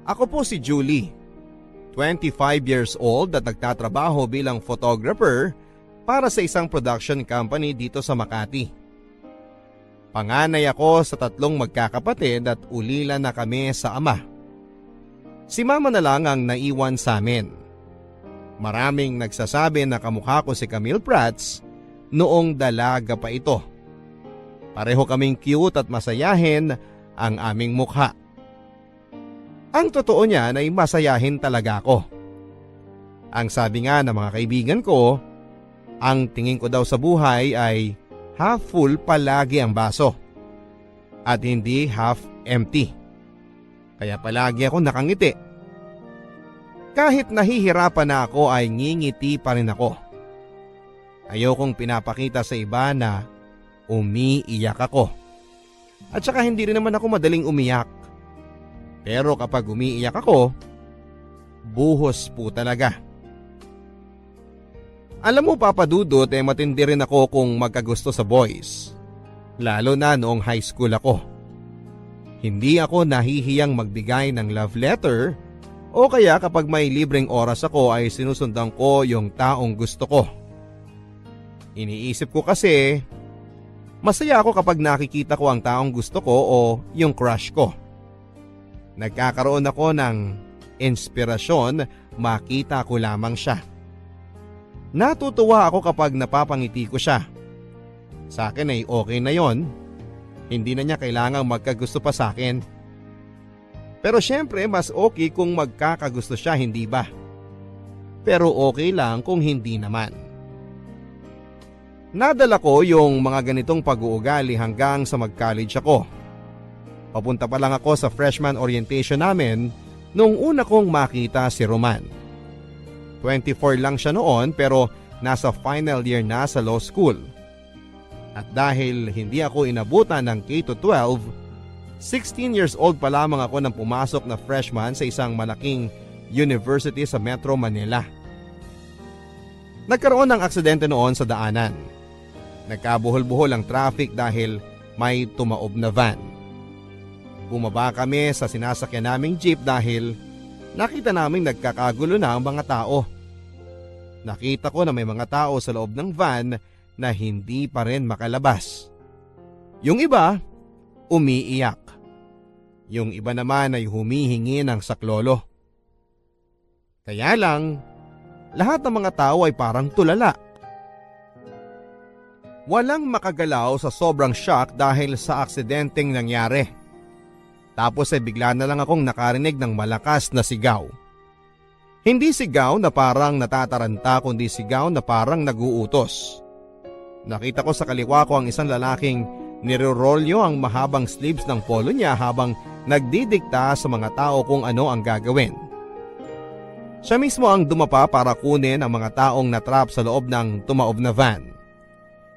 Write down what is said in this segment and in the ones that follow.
Ako po si Julie, 25 years old at nagtatrabaho bilang photographer para sa isang production company dito sa Makati. Panganay ako sa 3 magkakapatid at ulila na kami sa ama. Si mama na lang ang naiwan sa amin. Maraming nagsasabi na kamukha ko si Camille Prats noong dalaga pa ito. Pareho kaming cute at masayahin ang aming mukha. Ang totoo niyan ay masayahin talaga ako. Ang sabi nga ng mga kaibigan ko, ang tingin ko daw sa buhay ay half full palagi ang baso at hindi half empty. Kaya palagi ako nakangiti. Kahit nahihirapan na ako ay ngingiti pa rin ako. Ayokong pinapakita sa iba na umiiyak ako. At saka hindi rin naman ako madaling umiyak. Pero kapag umiiyak ako, buhos po talaga. Alam mo Papa Dudut, matindi rin ako kung magkagusto sa boys. Lalo na noong high school ako. Hindi ako nahihiyang magbigay ng love letter o kaya kapag may libreng oras ako ay sinusundan ko yung taong gusto ko. Iniisip ko kasi, masaya ako kapag nakikita ko ang taong gusto ko o yung crush ko. Nagkakaroon ako ng inspirasyon makita ko lamang siya. Natutuwa ako kapag napapangiti ko siya. Sa akin ay okay na yon. Hindi na niya kailangang magkagusto pa sa akin. Pero syempre mas okay kung magkakagusto siya, hindi ba? Pero okay lang kung hindi naman. Nadala ko yung mga ganitong pag-uugali hanggang sa mag-college ako. Papunta pa lang ako sa freshman orientation namin nung una kong makita si Roman. 24 lang siya noon pero nasa final year na sa law school. At dahil hindi ako inabutan ng K-12, 16 years old pa lamang ako nang pumasok na freshman sa isang malaking university sa Metro Manila. Nagkaroon ng aksidente noon sa daanan. Nagkabuhol-buhol ang traffic dahil may tumaob na van. Bumaba kami sa sinasakyan naming jeep dahil nakita naming nagkakagulo na ang mga tao. Nakita ko na may mga tao sa loob ng van na hindi pa rin makalabas. Yung iba, umiiyak. Yung iba naman ay humihingi ng saklolo. Kaya lang, lahat ng mga tao ay parang tulala. Walang makagalaw sa sobrang shock dahil sa aksidenteng nangyari. Tapos ay bigla na lang akong nakarinig ng malakas na sigaw. Hindi sigaw na parang natataranta kundi sigaw na parang naguutos. Nakita ko sa kaliwa ko ang isang lalaking nirorolyo ang mahabang sleeves ng polo niya habang nagdidikta sa mga tao kung ano ang gagawin. Siya mismo ang dumapa para kunin ang mga taong natrap sa loob ng tumaob na van.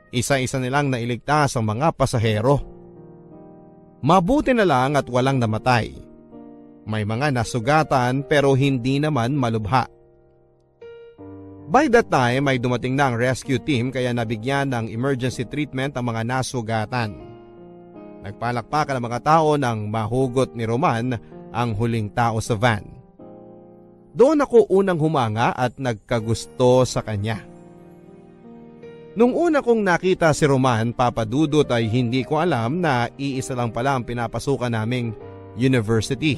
Isa-isa nilang nailigtas ang mga pasahero. Mabuti na lang at walang namatay. May mga nasugatan pero hindi naman malubha. By that time ay dumating na ang rescue team kaya nabigyan ng emergency treatment ang mga nasugatan. Nagpalakpakan ang mga tao nang mahugot ni Roman ang huling tao sa van. Doon ako unang humanga at nagkagusto sa kanya. Nung una kong nakita si Roman, Papa Dudut, ay hindi ko alam na iisa lang pala ang pinapasukan naming university.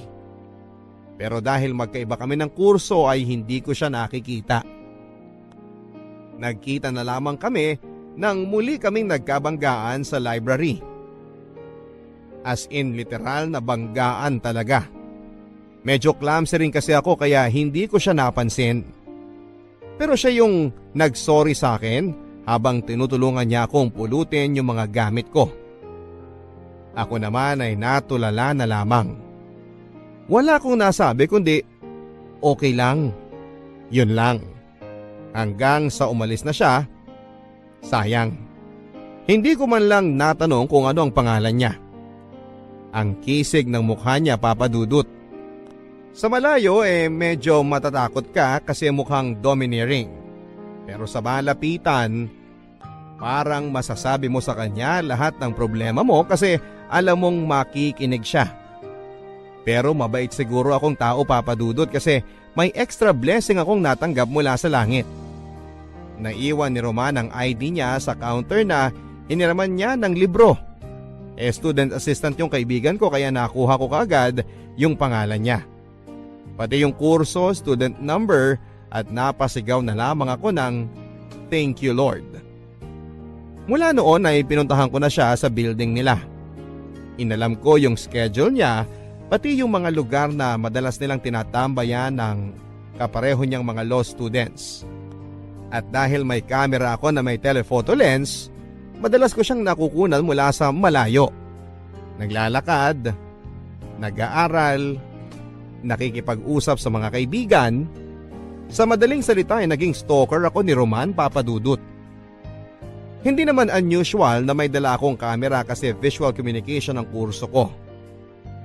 Pero dahil magkaiba kami ng kurso ay hindi ko siya nakikita. Nagkita na lamang kami nang muli kaming nagkabanggaan sa library. As in literal na banggaan talaga. Medyo clumsy rin kasi ako kaya hindi ko siya napansin. Pero siya yung nagsorry sa akin habang tinutulungan niya akong pulutin yung mga gamit ko. Ako naman ay natulala na lamang. Wala akong nasabi kundi okay lang. Yun lang. Hanggang sa umalis na siya, sayang. Hindi ko man lang natanong kung ano ang pangalan niya. Ang kisig ng mukha niya, Papa Dudut. Sa malayo medyo matatakot ka kasi mukhang domineering. Pero sa malapitan, parang masasabi mo sa kanya lahat ng problema mo kasi alam mong makikinig siya. Pero mabait siguro akong tao, Papa Dudut, kasi may extra blessing akong natanggap mula sa langit. Naiwan ni Roman ang ID niya sa counter na hiniraman niya ng libro. Student assistant yung kaibigan ko kaya nakuha ko kaagad yung pangalan niya. Pati yung kurso, student number at napasigaw na lamang ako ng thank you Lord. Mula noon ay pinuntahan ko na siya sa building nila. Inalam ko yung schedule niya, pati yung mga lugar na madalas nilang tinatambayan ng kapareho niyang mga law students. At dahil may camera ako na may telephoto lens, madalas ko siyang nakukunan mula sa malayo. Naglalakad, nag-aaral, nakikipag-usap sa mga kaibigan. Sa madaling salita ay naging stalker ako ni Roman, Papa Dudut. Hindi naman unusual na may dala akong camera kasi visual communication ang kurso ko.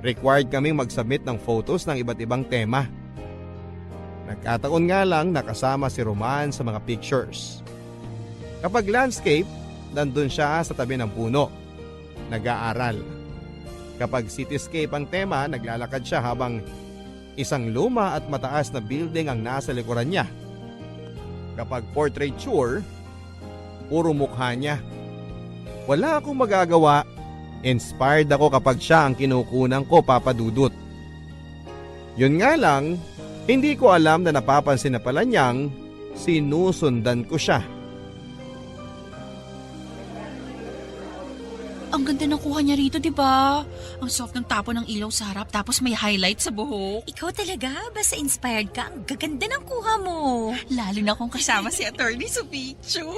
Required kaming mag-submit ng photos ng iba't ibang tema. Nagkataon nga lang nakasama si Roman sa mga pictures. Kapag landscape, nandun siya sa tabi ng puno. Nag-aaral. Kapag cityscape ang tema, naglalakad siya habang isang luma at mataas na building ang nasa likuran niya. Kapag portraiture, puro mukha niya. Wala akong magagawa. Inspired ako kapag siya ang kinukunan ko, Papa Dudut. Yun nga lang, hindi ko alam na napapansin na pala niyang sinusundan ko siya. Ang ganda ng kuha niya rito, di ba? Ang soft ng tapo ng ilaw sa harap tapos may highlight sa buhok. Ikaw talaga, basta inspired ka, ang gaganda ng kuha mo. Lalo na kung kasama si attorney sa picture.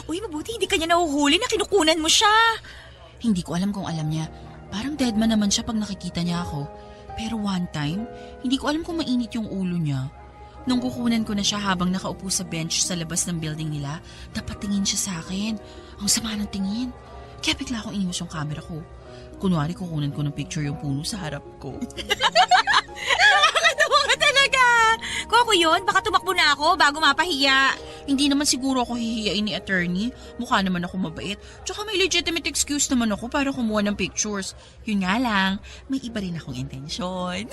Uy, mabuti hindi kanya nahuhuli na kinukunan mo siya. Hindi ko alam kung alam niya. Parang deadman naman siya pag nakikita niya ako. Pero one time, hindi ko alam kung mainit yung ulo niya. Nung kukunan ko na siya habang nakaupo sa bench sa labas ng building nila, napatingin siya sa akin. Ang sama ng tingin. Kaya bigla akong inimos yung camera ko. Kunwari kukunan ko ng picture yung puno sa harap ko. Nakakatawa ka talaga. Kung ako yun, baka tumakbo na ako bago mapahiya. Hindi naman siguro ako hihiyain ni attorney. Mukha naman ako mabait. Tsaka may legitimate excuse naman ako para kumuha ng pictures. Yun nga lang, may iba rin akong intensyon.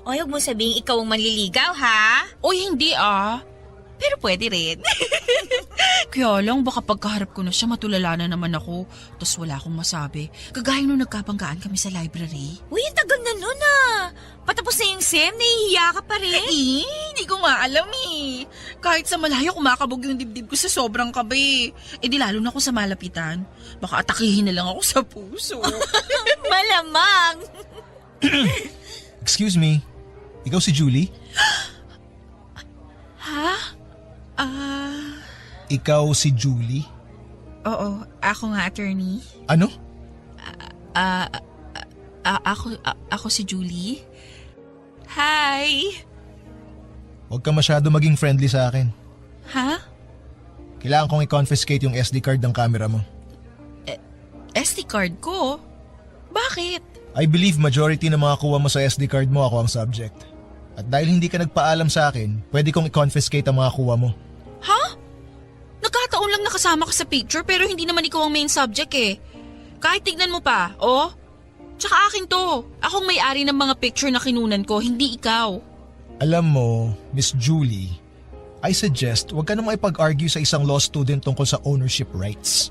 Oy, huwag mo sabihin ikaw ang manliligaw, ha? Oy, hindi ah. Pero pwede rin. Kaya lang, baka pagkaharap ko na siya, matulala na naman ako. Tapos wala akong masabi. Kagaya nung nagkabanggaan kami sa library. Uy, ang tagal na nun, ah. Patapos na yung SEM, nahihiya ka pa rin. Hindi ko nga alam eh. Kahit sa malayo, kumakabog yung dibdib ko sa sobrang kabe. Di lalo na ako sa malapitan. Baka atakihin na lang ako sa puso. Malamang. Excuse me, ikaw si Julie? Ha? Ikaw si Julie? Oo, ako nga attorney. Ano? Ako si Julie. Hi! Huwag ka masyado maging friendly sa akin. Ha? Kailangan kong i-confiscate yung SD card ng camera mo. SD card ko? Bakit? I believe majority ng mga kuha mo sa SD card mo ako ang subject. At dahil hindi ka nagpaalam sa akin, pwede kong i-confiscate ang mga kuha mo. Ha? Nagkataon lang nakasama ka sa picture pero hindi naman ikaw ang main subject eh. Kahit tignan mo pa, oh. Tsaka akin to. Akong may-ari ng mga picture na kinunan ko, hindi ikaw. Alam mo, Miss Julie, I suggest huwag ka namang ipag-argue sa isang law student tungkol sa ownership rights.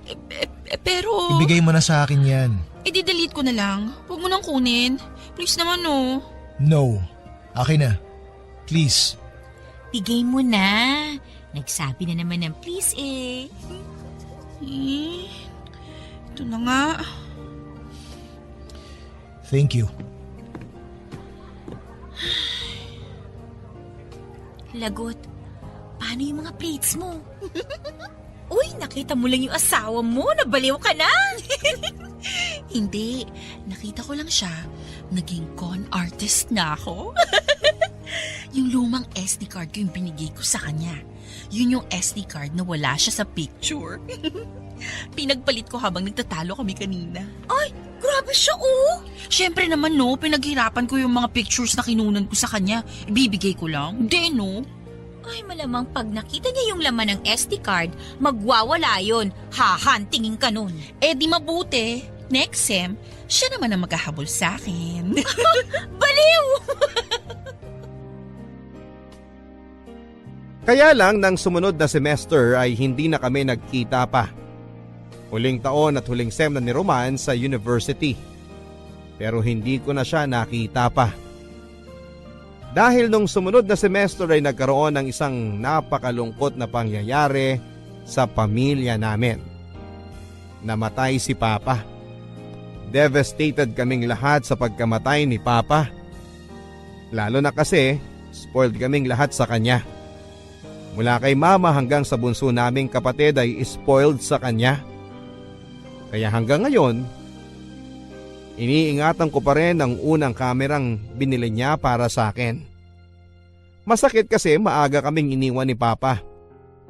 Pero... Ibigay mo na sa akin yan. I-delete ko na lang. Huwag mo nang kunin. Please naman oh. No. Akin na. Please. Bigay mo na. Nagsabi na naman ng please eh. Ito na nga. Thank you. Lagot, paano yung mga plates mo? Uy, nakita mo lang yung asawa mo, nabaliw ka na. Hindi. Nakita ko lang siya. Naging con artist na ako. Yung lumang SD card ko yung binigay ko sa kanya. Yun yung SD card na wala siya sa picture. Pinagpalit ko habang nagtatalo kami kanina. Ay, grabe siya oh. Siyempre naman no, pinaghirapan ko yung mga pictures na kinunan ko sa kanya. Ibibigay ko lang. Hindi no. Ay, malamang pag nakita niya yung laman ng SD card, magwawala yun. Hahantingin ka nun. Di mabuti. Next sem, siya naman ang maghahabol sa akin. Baliw! Kaya lang nang sumunod na semester ay hindi na kami nagkita pa. Huling taon at huling sem na ni Roman sa university. Pero hindi ko na siya nakita pa. Dahil nung sumunod na semester ay nagkaroon ng isang napakalungkot na pangyayari sa pamilya namin. Namatay si Papa. Devastated kaming lahat sa pagkamatay ni Papa. Lalo na kasi spoiled kaming lahat sa kanya. Mula kay mama hanggang sa bunso naming kapatid ay spoiled sa kanya. Kaya hanggang ngayon, iniingatan ko pa rin ang unang kamerang binili niya para sa akin. Masakit kasi maaga kaming iniwan ni Papa.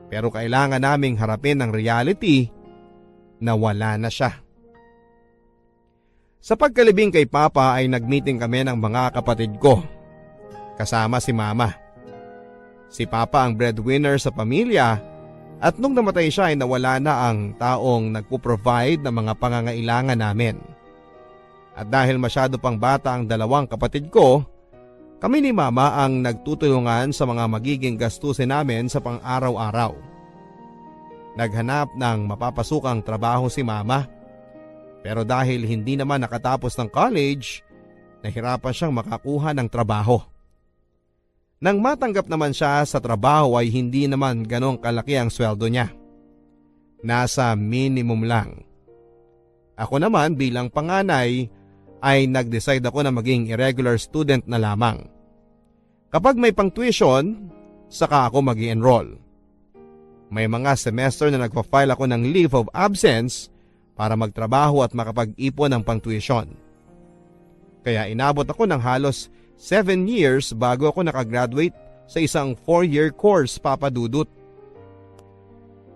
Pero kailangan naming harapin ang reality na wala na siya. Sa pagkalibing kay Papa ay nagmeeting kami ng mga kapatid ko. Kasama si Mama. Si Papa ang breadwinner sa pamilya at nung namatay siya ay nawala na ang taong nagpo-provide ng mga pangangailangan namin. At dahil masyado pang bata ang dalawang kapatid ko, kami ni Mama ang nagtutulungan sa mga magiging gastusin namin sa pang-araw-araw. Naghanap ng mapapasukang trabaho si Mama. Pero dahil hindi naman nakatapos ng college, nahirapan siyang makakuha ng trabaho. Nang matanggap naman siya sa trabaho ay hindi naman ganong kalaki ang sweldo niya. Nasa minimum lang. Ako naman bilang panganay ay nag-decide ako na maging irregular student na lamang. Kapag may pang-tuition, saka ako mag-i-enroll. May mga semester na nagpa-file ako ng leave of absence para magtrabaho at makapag-ipon ng pang-tuition. Kaya inabot ako ng halos 7 years bago ako nakagraduate sa isang 4-year course, Papa Dudut.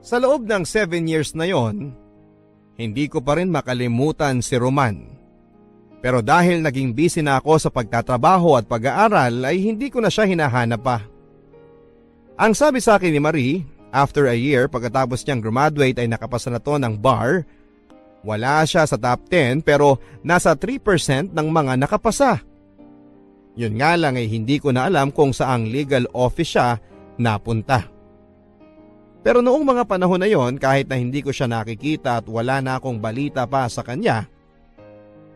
Sa loob ng 7 years na yon, hindi ko pa rin makalimutan si Roman. Pero dahil naging busy na ako sa pagtatrabaho at pag-aaral ay hindi ko na siya hinahanap pa. Ang sabi sa akin ni Marie, after a year pagkatapos niyang graduate ay nakapasa na to ng bar. Wala siya sa top 10 pero nasa 3% ng mga nakapasa. Yun nga lang ay hindi ko na alam kung saang legal office siya napunta. Pero noong mga panahon na yon, kahit na hindi ko siya nakikita at wala na akong balita pa sa kanya,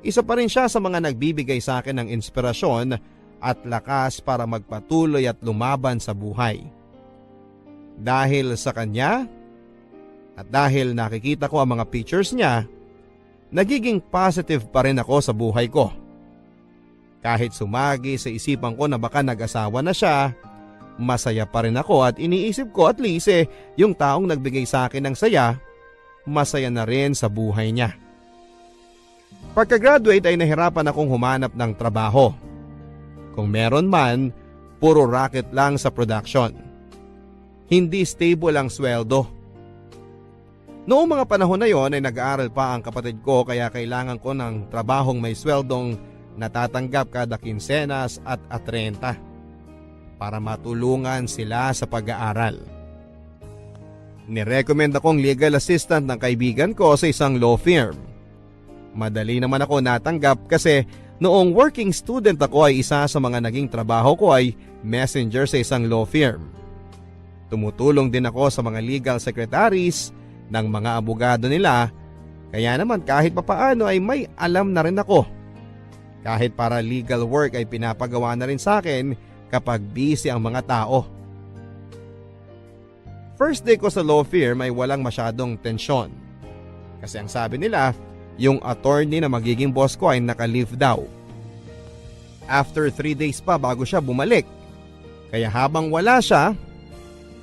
isa pa rin siya sa mga nagbibigay sa akin ng inspirasyon at lakas para magpatuloy at lumaban sa buhay. Dahil sa kanya at dahil nakikita ko ang mga pictures niya, nagiging positive pa rin ako sa buhay ko. Kahit sumagi sa isipan ko na baka nag-asawa na siya, masaya pa rin ako at iniisip ko at least yung taong nagbigay sa akin ng saya, masaya na rin sa buhay niya. Pagka-graduate ay nahirapan akong humanap ng trabaho. Kung meron man, puro racket lang sa production. Hindi stable ang sweldo. Noong mga panahon na yon ay nag-aaral pa ang kapatid ko kaya kailangan ko ng trabahong may sweldong natatanggap kada kinsenas at 30 para matulungan sila sa pag-aaral. Nirecommend akong legal assistant ng kaibigan ko sa isang law firm. Madali naman ako natanggap kasi noong working student ako ay isa sa mga naging trabaho ko ay messenger sa isang law firm. Tumutulong din ako sa mga legal secretaries ng mga abogado nila kaya naman kahit papaano ay may alam na rin ako. Kahit para legal work ay pinapagawa na rin sa akin kapag busy ang mga tao. First day ko sa law firm ay walang masyadong tensyon. Kasi ang sabi nila, yung attorney na magiging boss ko ay naka-leave daw. After 3 days pa bago siya bumalik. Kaya habang wala siya,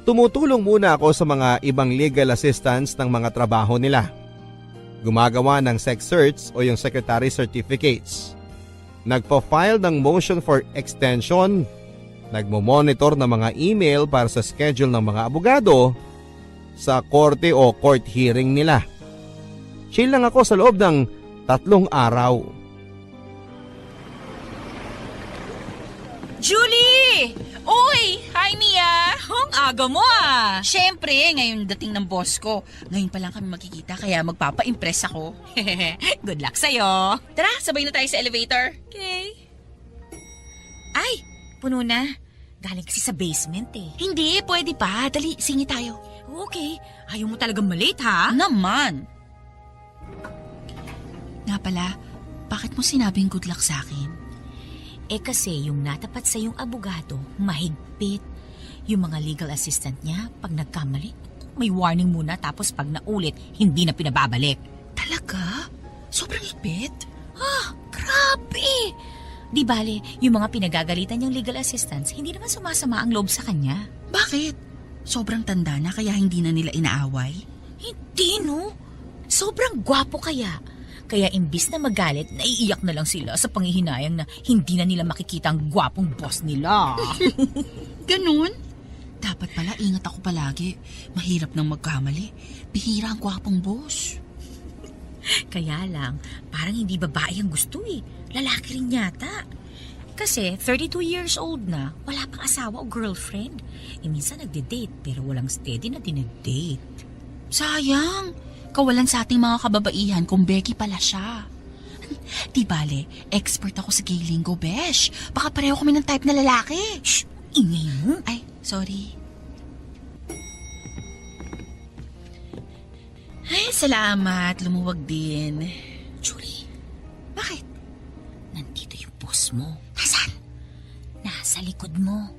tumutulong muna ako sa mga ibang legal assistants ng mga trabaho nila. Gumagawa ng sec certs o yung secretary certificates. Nagpa-file ng motion for extension, nagmo-monitor ng mga email para sa schedule ng mga abogado sa korte o court hearing nila. Chill lang ako sa loob ng 3 araw. Julie! Uy! Hi, Mia! Ang aga mo ah! Siyempre, ngayon dating ng boss ko. Ngayon pa lang kami magkikita kaya magpapa-impress ako. Good luck sa'yo! Tara, sabay na tayo sa elevator. Okay. puno na. Galing kasi sa basement eh. Hindi, pwede pa. Dali, singi tayo. Okay, ayaw mo talagang malate ha? Naman! Nga pala, bakit mo sinabing good luck sa akin? Eh kasi yung natapat sa yung abogado, mahigpit. Yung mga legal assistant niya, pag nagkamali, may warning muna tapos pag naulit, hindi na pinababalik. Talaga? Sobrang higpit? Grabe! Di bale, yung mga pinagagalitan niyang legal assistants, hindi naman sumasama ang loob sa kanya. Bakit? Sobrang tanda na kaya hindi na nila inaaway? Hindi no? Sobrang gwapo kaya. Kaya imbis na magalit, naiiyak na lang sila sa panghihinayang na hindi na nila makikita ang gwapong boss nila. Ganun? Dapat pala ingat ako palagi. Mahirap nang magkamali. Bihira ang gwapong boss. Kaya lang, parang hindi babae ang gusto eh. Lalaki rin yata. Kasi 32 years old na, wala pang asawa o girlfriend. Minsan nagde-date pero walang steady na dinedate. Sayang! Kawalan sa ating mga kababaihan kung Becky pala siya. Di bale, expert ako sa gay lingo, besh. Baka pareho kami ng type na lalaki. Shh! Ingay mo. Ay, sorry. Ay, salamat. Lumuwag din. Julie, Bakit? nandito yung boss mo. Nasaan? Nasa likod mo.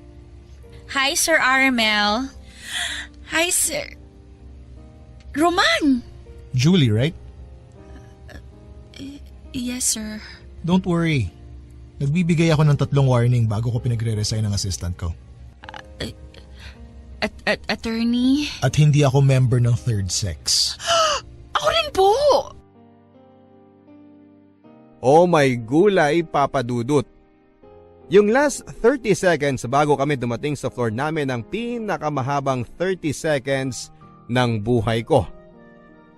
Hi, Sir Armel. Hi, Sir. Roman! Julie, right? Yes, sir. Don't worry. Nagbibigay ako ng 3 warning bago ko pinagre-resign ng assistant ko. Attorney? At hindi ako member ng third sex. Ako rin po! Oh my gulay, Papa Dudut. Yung last 30 seconds bago kami dumating sa floor namin ang pinakamahabang 30 seconds ng buhay ko.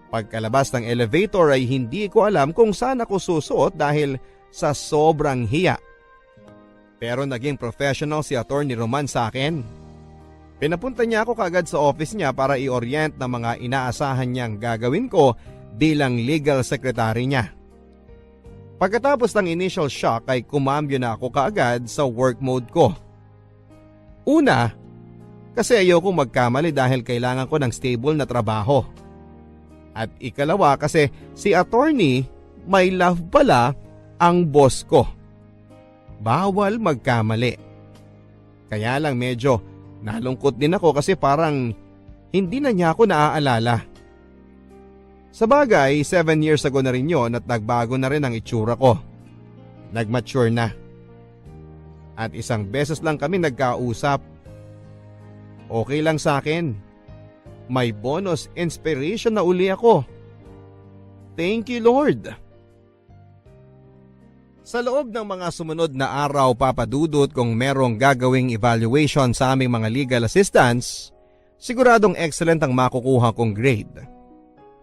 Pagkalabas ng elevator ay hindi ko alam kung saan ako susuot dahil sa sobrang hiya. Pero naging professional si Attorney Roman sa akin. Pinapunta niya ako kagad sa office niya para i-orient ng mga inaasahan niyang gagawin ko bilang legal secretary niya. Pagkatapos ng initial shock ay kumambyo na ako kaagad sa work mode ko. Una, kasi ayoko magkamali dahil kailangan ko ng stable na trabaho. At ikalawa kasi si attorney may love pala ang boss ko. Bawal magkamali. Kaya lang medyo nalungkot din ako kasi parang hindi na niya ako naaalala. Sa bagay, 7 years ago na rin yon at nagbago na rin ang itsura ko. Nagmature na. At isang beses lang kami nagkausap. Okay lang sa akin. May bonus inspiration na uli ako. Thank you, Lord. Sa loob ng mga sumunod na araw, papadudot kung merong gagawing evaluation sa aming mga legal assistants, siguradong excellent ang makukuha kong grade.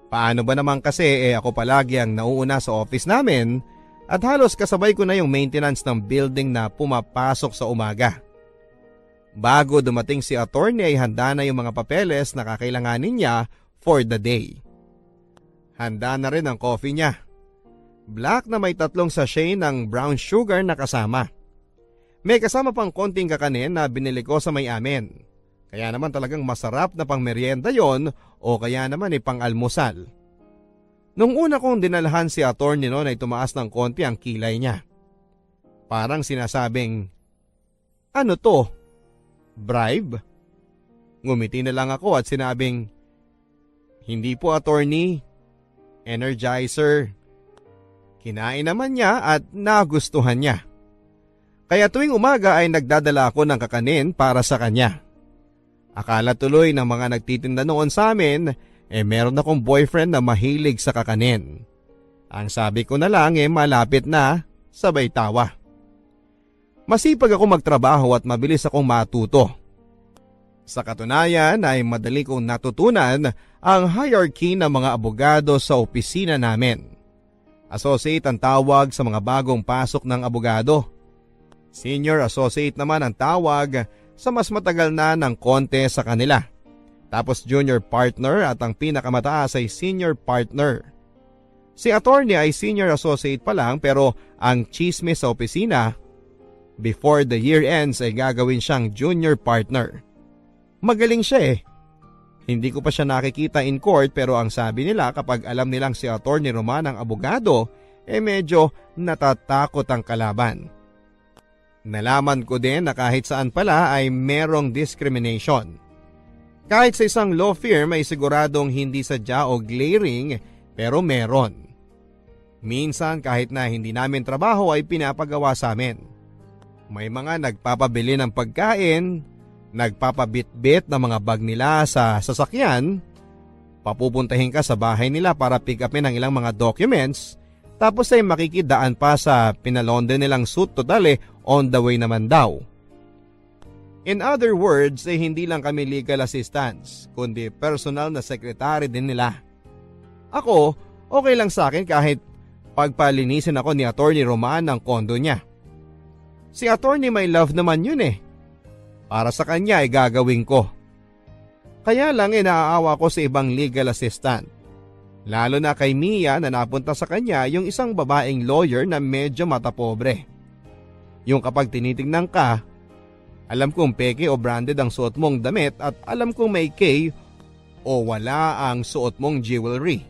Paano ba naman kasi ako palagi ang nauuna sa office namin at halos kasabay ko na yung maintenance ng building na pumapasok sa umaga. Bago dumating si attorney ay handa na yung mga papeles na kakailanganin niya for the day. Handa na rin ang coffee niya. Black na may 3 sachet ng brown sugar na kasama. May kasama pang konting kakanin na binili ko sa may amin. Kaya naman talagang masarap na pang merienda yon o kaya naman pang almusal. Nung una kong dinalhan si attorney noon ay tumaas ng konti ang kilay niya. Parang sinasabing, "Ano to? Bribe?" Ngumiti na lang ako at sinabing, "Hindi po, attorney. Energizer." Kinain naman niya at nagustuhan niya. Kaya tuwing umaga ay nagdadala ako ng kakanin para sa kanya. Akala tuloy ng mga nagtitinda noon sa amin meron akong boyfriend na mahilig sa kakanin. Ang sabi ko na lang malapit na, sabay tawa. Masipag ako magtrabaho at mabilis akong matuto. Sa katunayan ay madali kong natutunan ang hierarchy ng mga abogado sa opisina namin. Associate ang tawag sa mga bagong pasok ng abogado. Senior associate naman ang tawag sa mas matagal na ng konti sa kanila. Tapos junior partner at ang pinakamataas ay senior partner. Si attorney ay senior associate pa lang pero ang chismis sa opisina, Before the year ends ay gagawin siyang junior partner. Magaling siya eh. Hindi ko pa siya nakikita in court pero ang sabi nila kapag alam nilang si Atty. Roman ang abogado, medyo natatakot ang kalaban. Nalaman ko din na kahit saan pala ay merong discrimination. Kahit sa isang law firm ay siguradong hindi sadya o glaring pero meron. Minsan kahit na hindi namin trabaho ay pinapagawa sa amin. May mga nagpapabili ng pagkain, nagpapabitbit ng mga bag nila sa sasakyan, papupuntahin ka sa bahay nila para pick upin ang ilang mga documents, tapos ay makikidaan pa sa pinalonde nilang suit total on the way naman daw. In other words, hindi lang kami legal assistants, kundi personal na secretary din nila. Ako, okay lang sa akin kahit pagpalinisin ako ni Atty. Roman ng kondo niya. Si Atty. My Love naman yun eh. Para sa kanya ay gagawin ko. Kaya lang naaawa ko sa ibang legal assistant. Lalo na kay Mia na napunta sa kanya yung isang babaeng lawyer na medyo matapobre. Yung kapag tinitingnan ka, alam kong peke o branded ang suot mong damit at alam kong may K o wala ang suot mong jewelry.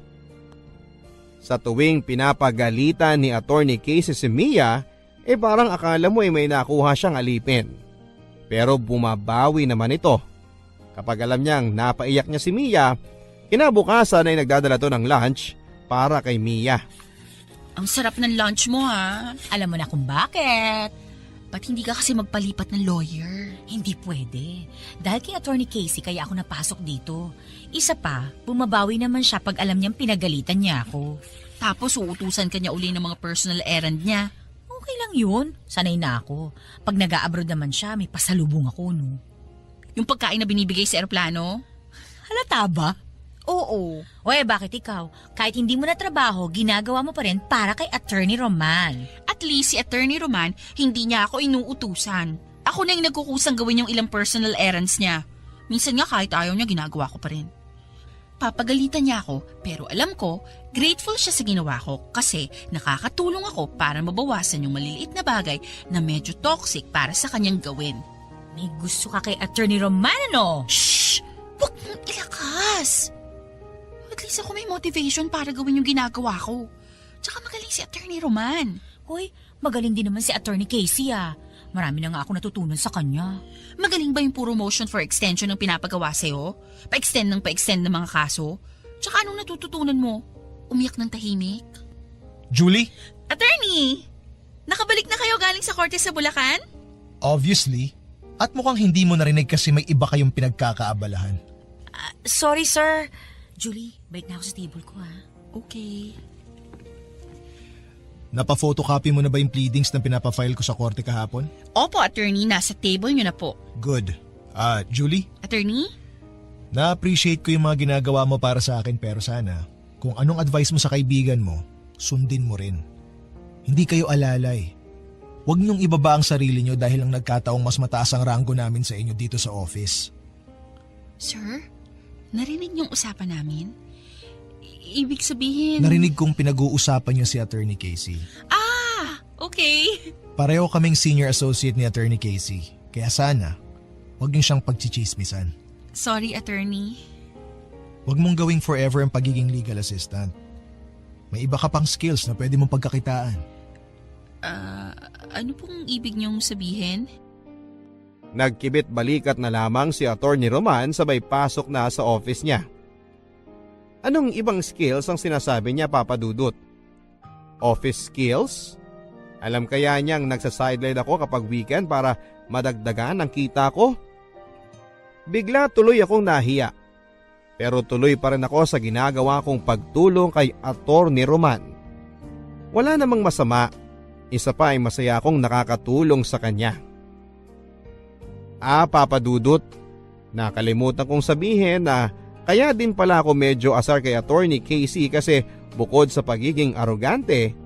Sa tuwing pinapagalitan ni Atty. Casey si Mia, parang akala mo may nakuha siyang alipin. Pero bumabawi naman ito. Kapag alam niyang napaiyak niya si Mia, kinabukasan ay nagdadala to ng lunch para kay Mia. Ang sarap ng lunch mo ha. Alam mo na kung bakit. Ba't hindi ka kasi magpalipat ng lawyer? Hindi pwede. Dahil kay Atty. Casey kaya ako napasok dito. Isa pa, bumabawi naman siya pag alam niyang pinagalitan niya ako. Tapos uutusan ka niya uli ng mga personal errand niya. Okay lang yun. Sanay na ako. Pag nag-a-abroad naman siya, may pasalubong ako, no? Yung pagkain na binibigay sa eroplano? Halata ba? Oo. Bakit ikaw? Kahit hindi mo na trabaho, ginagawa mo pa rin para kay Atty. Roman. At least si Atty. Roman, hindi niya ako inuutusan. Ako na yung nagkukusang gawin yung ilang personal errands niya. Minsan nga kahit ayaw niya, ginagawa ko pa rin. Papagalitan niya ako, pero alam ko, grateful siya sa ginawa ko kasi nakakatulong ako para mabawasan yung maliliit na bagay na medyo toxic para sa kanyang gawin. May gusto ka kay Atty. Roman, ano? Shhh! Huwag mong ilakas! At least ako may motivation para gawin yung ginagawa ko. Tsaka magaling si Atty. Roman. Hoy, magaling din naman si Atty. Casey ah. Marami na nga ako natutunan sa kanya. Magaling ba yung puro motion for extension ng pinapagawa sa'yo? Pa-extend ng mga kaso? Tsaka anong natututunan mo? Umiyak ng tahimik? Julie? Attorney! Nakabalik na kayo galing sa korte sa Bulacan? Obviously. At mukhang hindi mo narinig kasi may iba kayong pinagkakaabalahan. Sorry, sir. Julie, balik na ako sa table ko, ha? Okay. Napa-photocopy mo na ba yung pleadings na pinapafile ko sa korte kahapon? Opo, attorney. Nasa table nyo na po. Good. Julie? Attorney? Na-appreciate ko yung mga ginagawa mo para sa akin pero sana, kung anong advice mo sa kaibigan mo, sundin mo rin. Hindi kayo alalay. Huwag niyong ibaba ang sarili niyo dahil ang nagkataong mas mataas ang ranggo namin sa inyo dito sa office. Sir, narinig niyong usapan namin? Ibig sabihin... Narinig kong pinag-uusapan niyo si Atty. Casey. Okay. Pareho kaming senior associate ni Atty. Casey. Kaya sana, huwag niyo siyang pagchichismisan. Sorry, attorney. Huwag mong gawing forever ang pagiging legal assistant. May iba ka pang skills na pwede mong pagkakitaan. Ano pong ibig niyong sabihin? Nagkibit balikat na lamang si Atty. Roman sabay pasok na sa office niya. Anong ibang skills ang sinasabi niya, Papa Dudut? Office skills? Alam kaya niyang nagsa-sideline ako kapag weekend para madagdagan ang kita ko? Bigla tuloy akong nahiya. Pero tuloy pa rin ako sa ginagawa kong pagtulong kay Atty. Roman. Wala namang masama. Isa pa ay masaya akong nakakatulong sa kanya. Papa Dudut, nakalimutan kong sabihin na kaya din pala ako medyo asar kay Atty. Casey kasi bukod sa pagiging arogante,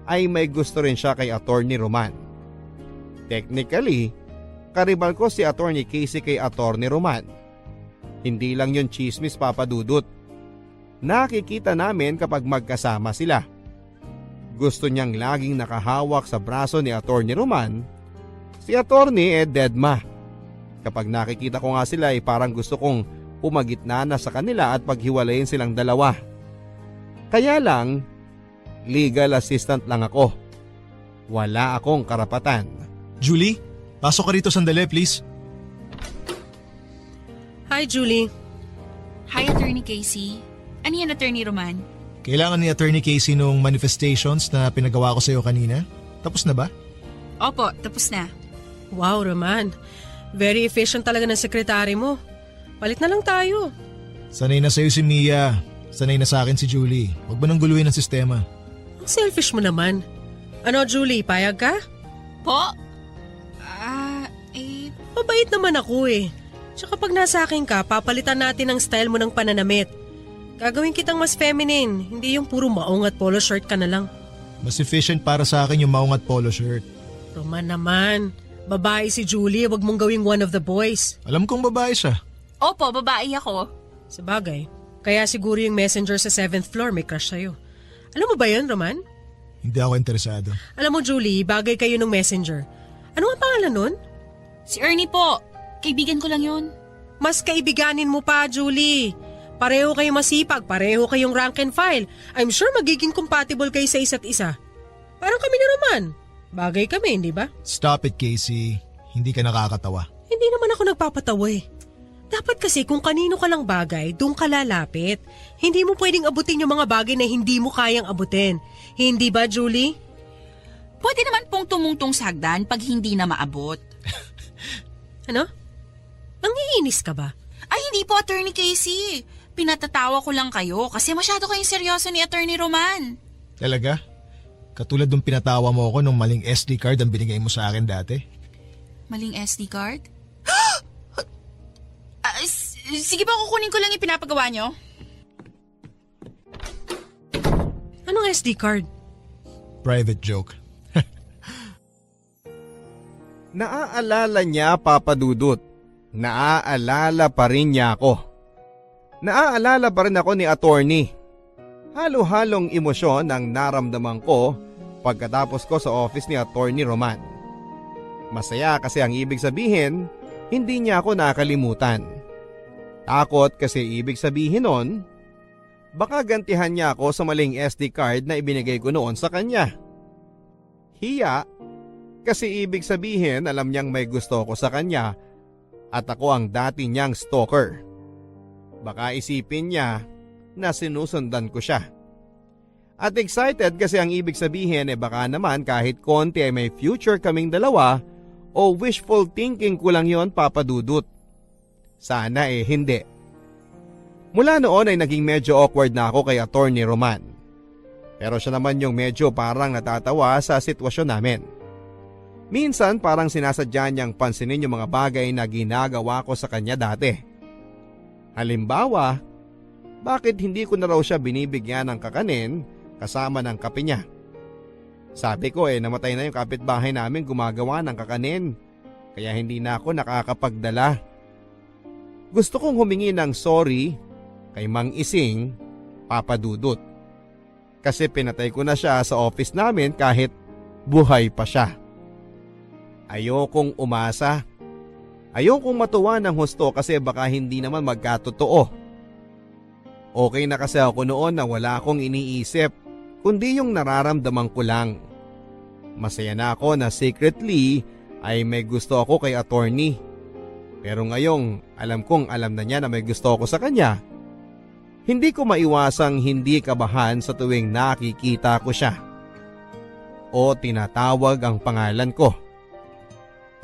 ay may gusto rin siya kay Atty. Roman. Technically, karibal ko si Atty. Casey kay Atty. Roman. Hindi lang yun chismis, Papa Dudut. Nakikita namin kapag magkasama sila. Gusto niyang laging nakahawak sa braso ni Atty. Roman Si attorney deadma. Kapag nakikita ko nga sila parang gusto kong pumagitna na sa kanila at paghiwalayin silang dalawa. Kaya lang, legal assistant lang ako. Wala akong karapatan. Julie, pasok ka rito sandali please. Hi, Julie. Hi, Attorney Casey. Ano yan, Attorney Roman? Kailangan ni Attorney Casey nung manifestations na pinagawa ko sa iyo kanina. Tapos na ba? Opo, tapos na. Wow, Roman. Very efficient talaga ng sekretary mo. Palit na lang tayo. Sanay na sa'yo si Mia. Sanay na sa akin si Julie. Huwag mo nang guluhin ang sistema. Ang selfish mo naman. Ano, Julie, payag ka? Po? Mabait naman ako eh. Tsaka pag nasa akin ka, papalitan natin ang style mo ng pananamit. Gagawin kitang mas feminine, hindi yung puro maong at polo shirt ka na lang. Mas efficient para sa akin yung maong at polo shirt. Roman naman, babae si Julie, wag mong gawing one of the boys. Alam kong babae siya. Opo, babae ako. Sabagay, kaya siguro yung messenger sa 7th floor may crush sa'yo. Alam mo ba yun, Roman? Hindi ako interesado. Alam mo, Julie, bagay kayo ng messenger. Ano ang pangalan nun? Si Ernie po. Kaibigan ko lang yun. Mas kaibiganin mo pa, Julie. Pareho kayong masipag, pareho kayong rank and file. I'm sure magiging compatible kayo sa isa't isa. Parang kami ni Roman. Bagay kami, hindi ba? Stop it, Casey. Hindi ka nakakatawa. Hindi naman ako nagpapatawa eh. Dapat kasi kung kanino ka lang bagay, doon ka lalapit. Hindi mo pwedeng abutin yung mga bagay na hindi mo kayang abutin. Hindi ba, Julie? Pwede naman pong tumungtong sa hagdan pag hindi na maabot. Ano? Nangiinis ka ba? Ay, hindi po, Attorney Casey. Pinatatawa ko lang kayo kasi masyado kayong seryoso ni Attorney Roman. Talaga? Katulad nung pinatawa mo ako nung maling SD card ang binigay mo sa akin dati? Maling SD card? Sige ba, kukunin ko lang yung pinapagawa nyo? Anong SD card? Private joke. Naaalala niya, Papa Dudut. Naaalala pa rin niya ako. Naaalala pa rin ako ni attorney. Halo-halong emosyon ang naramdaman ko pagkatapos ko sa office ni Attorney Roman. Masaya kasi ang ibig sabihin, hindi niya ako nakalimutan. Takot kasi ibig sabihin nun, baka gantihan niya ako sa maling SD card na ibinigay ko noon sa kanya. Hiya, kasi ibig sabihin alam niyang may gusto ko sa kanya at ako ang dati niyang stalker. Baka isipin niya na sinusundan ko siya. At excited kasi ang ibig sabihin baka naman kahit konti ay may future kaming dalawa o wishful thinking ko lang yon, Papa Dudut. Sana hindi. Mula noon ay naging medyo awkward na ako kay Attorney Roman. Pero siya naman yung medyo parang natatawa sa sitwasyon namin. Minsan parang sinasadya niyang pansinin yung mga bagay na ginagawa ko sa kanya dati. Halimbawa, bakit hindi ko na raw siya binibigyan ng kakanin kasama ng kape niya? Sabi ko namatay na yung kapitbahay namin gumagawa ng kakanin, kaya hindi na ako nakakapagdala. Gusto kong humingi ng sorry kay Mang Ising, Papa Dudut. Kasi pinatay ko na siya sa office namin kahit buhay pa siya. Ayokong umasa. Ayokong matuwa ng husto kasi baka hindi naman magkatotoo. Okay na kasi ako noon na wala akong iniisip, kundi yung nararamdaman ko lang. Masaya na ako na secretly ay may gusto ako kay attorney. Pero ngayong alam kong alam na niya na may gusto ako sa kanya, hindi ko maiwasang hindi kabahan sa tuwing nakikita ko siya o tinatawag ang pangalan ko.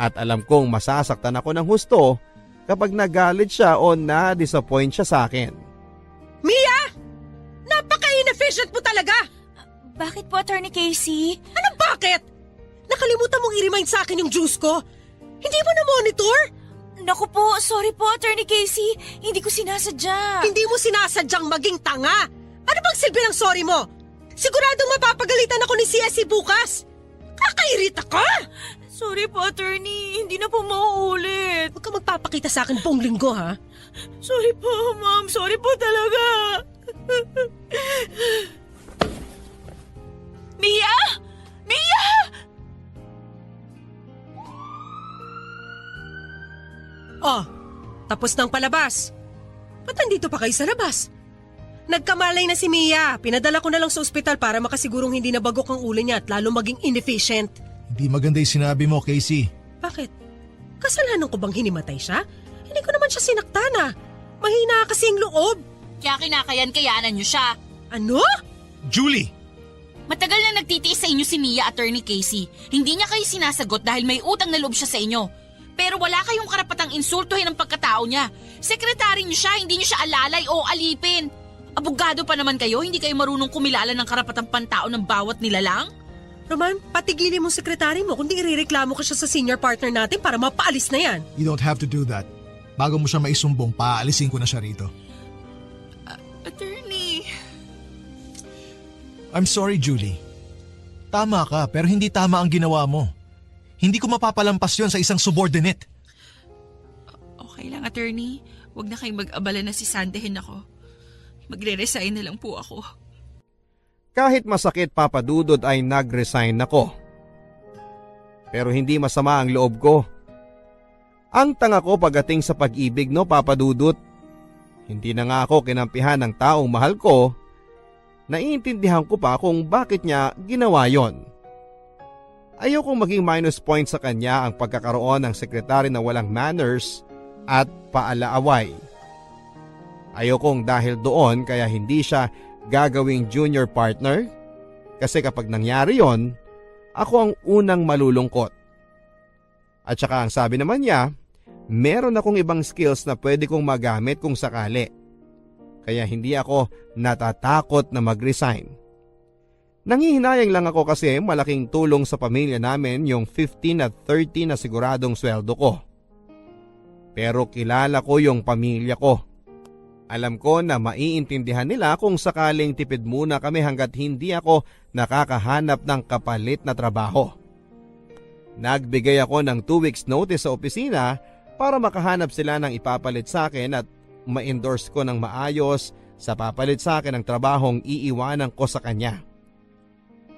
At alam kong masasaktan ako ng husto kapag nagalit siya o na-disappoint siya sa akin. Mia! Napaka-inefficient mo talaga! Bakit po, Attorney Casey? Anong bakit? Nakalimutan mong i-remind sa akin yung juice ko? Hindi mo na-monitor? Naku po, sorry po, Attorney Casey. Hindi ko sinasadya. Hindi mo sinasadyang maging tanga. Ano bang silbi ng sorry mo? Siguradong mapapagalitan ako ni CSC bukas. Kakairita ka! Sorry po, Attorney. Hindi na po mauulit. Huwag ka magpapakita sa akin buong linggo, ha? Sorry po, Ma'am. Sorry po talaga. Mia! Mia! Oh, tapos ng palabas. Ba't nandito pa kayo sa labas? Nagkamalay na si Mia. Pinadala ko na lang sa ospital para makasigurong hindi nabagok ang ulo niya at lalo maging inefficient. Hindi maganda yung sinabi mo, Casey. Bakit? Kasalanan ko bang hinimatay siya? Hindi ko naman siya sinaktan ah. Mahina kasi ang loob. Kaya kinakayan-kayanan niyo siya. Ano? Julie! Matagal na nagtitiis sa inyo si Mia, Attorney Casey. Hindi niya kayo sinasagot dahil may utang na loob siya sa inyo. Pero wala kayong karapatang insultuhin ang pagkatao niya. Sekretary niyo siya, hindi niyo siya alalay o alipin. Abogado pa naman kayo, hindi kayo marunong kumilala ng karapatang pantao ng bawat nilalang? Roman, patigilin mo sekretary mo kundi irereklamo ko siya sa senior partner natin para mapaalis na yan. You don't have to do that. Bago mo siya maisumbong, paalisin ko na siya rito. Attorney. I'm sorry, Julie. Tama ka, pero hindi tama ang ginawa mo. Hindi ko mapapalampas yon sa isang subordinate. Okay lang, Attorney. Huwag na kayong mag-abala na sisandehin ako. Magre-resign na lang po ako. Kahit masakit, Papa Dudut, ay nag-resign ako. Pero hindi masama ang loob ko. Ang tanga ko pagdating sa pag-ibig, no, Papa Dudut. Hindi na nga ako kinampihan ng taong mahal ko. Naiintindihan ko pa kung bakit niya ginawa yon. Ayokong maging minus point sa kanya ang pagkakaroon ng sekretary na walang manners at paalaaway. Ayokong dahil doon kaya hindi siya gagawing junior partner kasi kapag nangyari yon, ako ang unang malulungkot. At saka ang sabi naman niya, meron akong ibang skills na pwede kong magamit kung sakali. Kaya hindi ako natatakot na mag-resign. Nangihinayang lang ako kasi malaking tulong sa pamilya namin yung 15 at 30 na siguradong sweldo ko. Pero kilala ko yung pamilya ko. Alam ko na maiintindihan nila kung sakaling tipid muna kami hanggat hindi ako nakakahanap ng kapalit na trabaho. Nagbigay ako ng 2 weeks notice sa opisina para makahanap sila ng ipapalit sa akin at ma-endorse ko ng maayos sa papalit sa akin ng trabahong iiwanan ko sa kanya.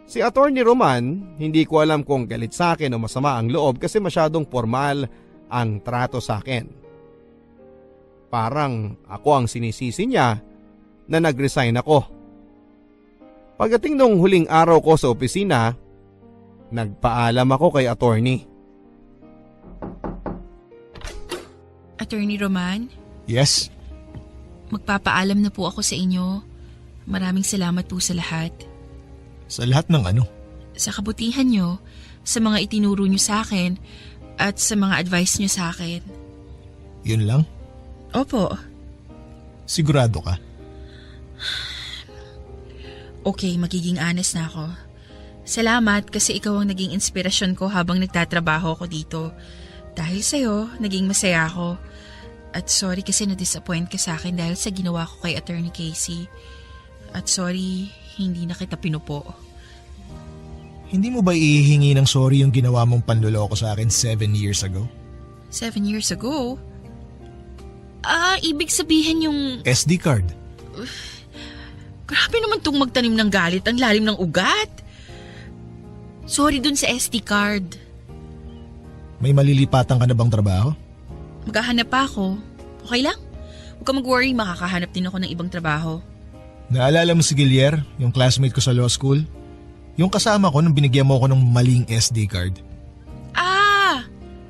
Si Attorney Roman, hindi ko alam kung galit sa akin o masama ang loob kasi masyadong formal ang trato sa akin. Parang ako ang sinisisi niya na nag-resign ako. Pagdating nung huling araw ko sa opisina, nagpaalam ako kay Attorney. Attorney Roman, Yes? magpapaalam na po ako sa inyo. Maraming salamat po sa lahat. Sa lahat ng ano? Sa kabutihan nyo, sa mga itinuro nyo sa akin, at sa mga advice nyo sa akin. Yun lang? Opo. Sigurado ka? Okay, magiging honest na ako. Salamat kasi ikaw ang naging inspirasyon ko habang nagtatrabaho ako dito. Dahil sa'yo, naging masaya ako. At sorry kasi na-disappoint ka sa akin dahil sa ginawa ko kay Attorney Casey. At sorry, hindi na kita pinupo. Hindi mo ba ihihingi ng sorry yung ginawa mong panluloko sa akin 7 years ago? 7 years ago? Ibig sabihin yung... SD card. Grabe naman tong magtanim ng galit, ang lalim ng ugat. Sorry dun sa SD card. May malilipatan ka na bang trabaho? Maghahanap pa ako. Okay lang? Huwag ka mag-worry, makakahanap din ako ng ibang trabaho. Naalala mo si Gilier, yung classmate ko sa law school? Yung kasama ko nung binigyan mo ako ng maling SD card.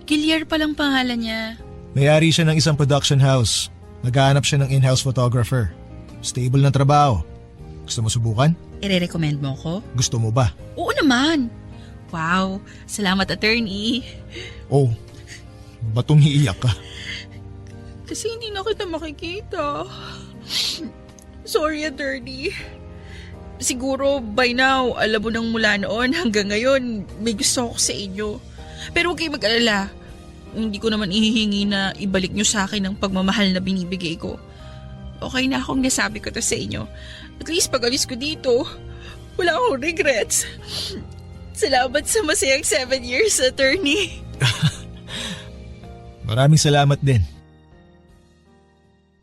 Gilier palang pangalan niya. May-ari siya ng isang production house. Naghahanap siya ng in-house photographer. Stable na trabaho. Gusto mo subukan? I-recommend mo ko? Gusto mo ba? Oo naman. Wow, salamat attorney. Oh, batong iiyak ka? Kasi hindi na kita makikita. Sorry attorney. Siguro by now, alam mo nang mula noon hanggang ngayon, may gusto ako sa inyo. Pero huwag kayong mag-alala. Hindi ko naman ihihingi na ibalik nyo sa akin ang pagmamahal na binibigay ko. Okay na akong nasabi ko to sa inyo. At least pag alis ko dito, wala akong regrets. Salamat sa masayang 7 years, attorney. Maraming salamat din.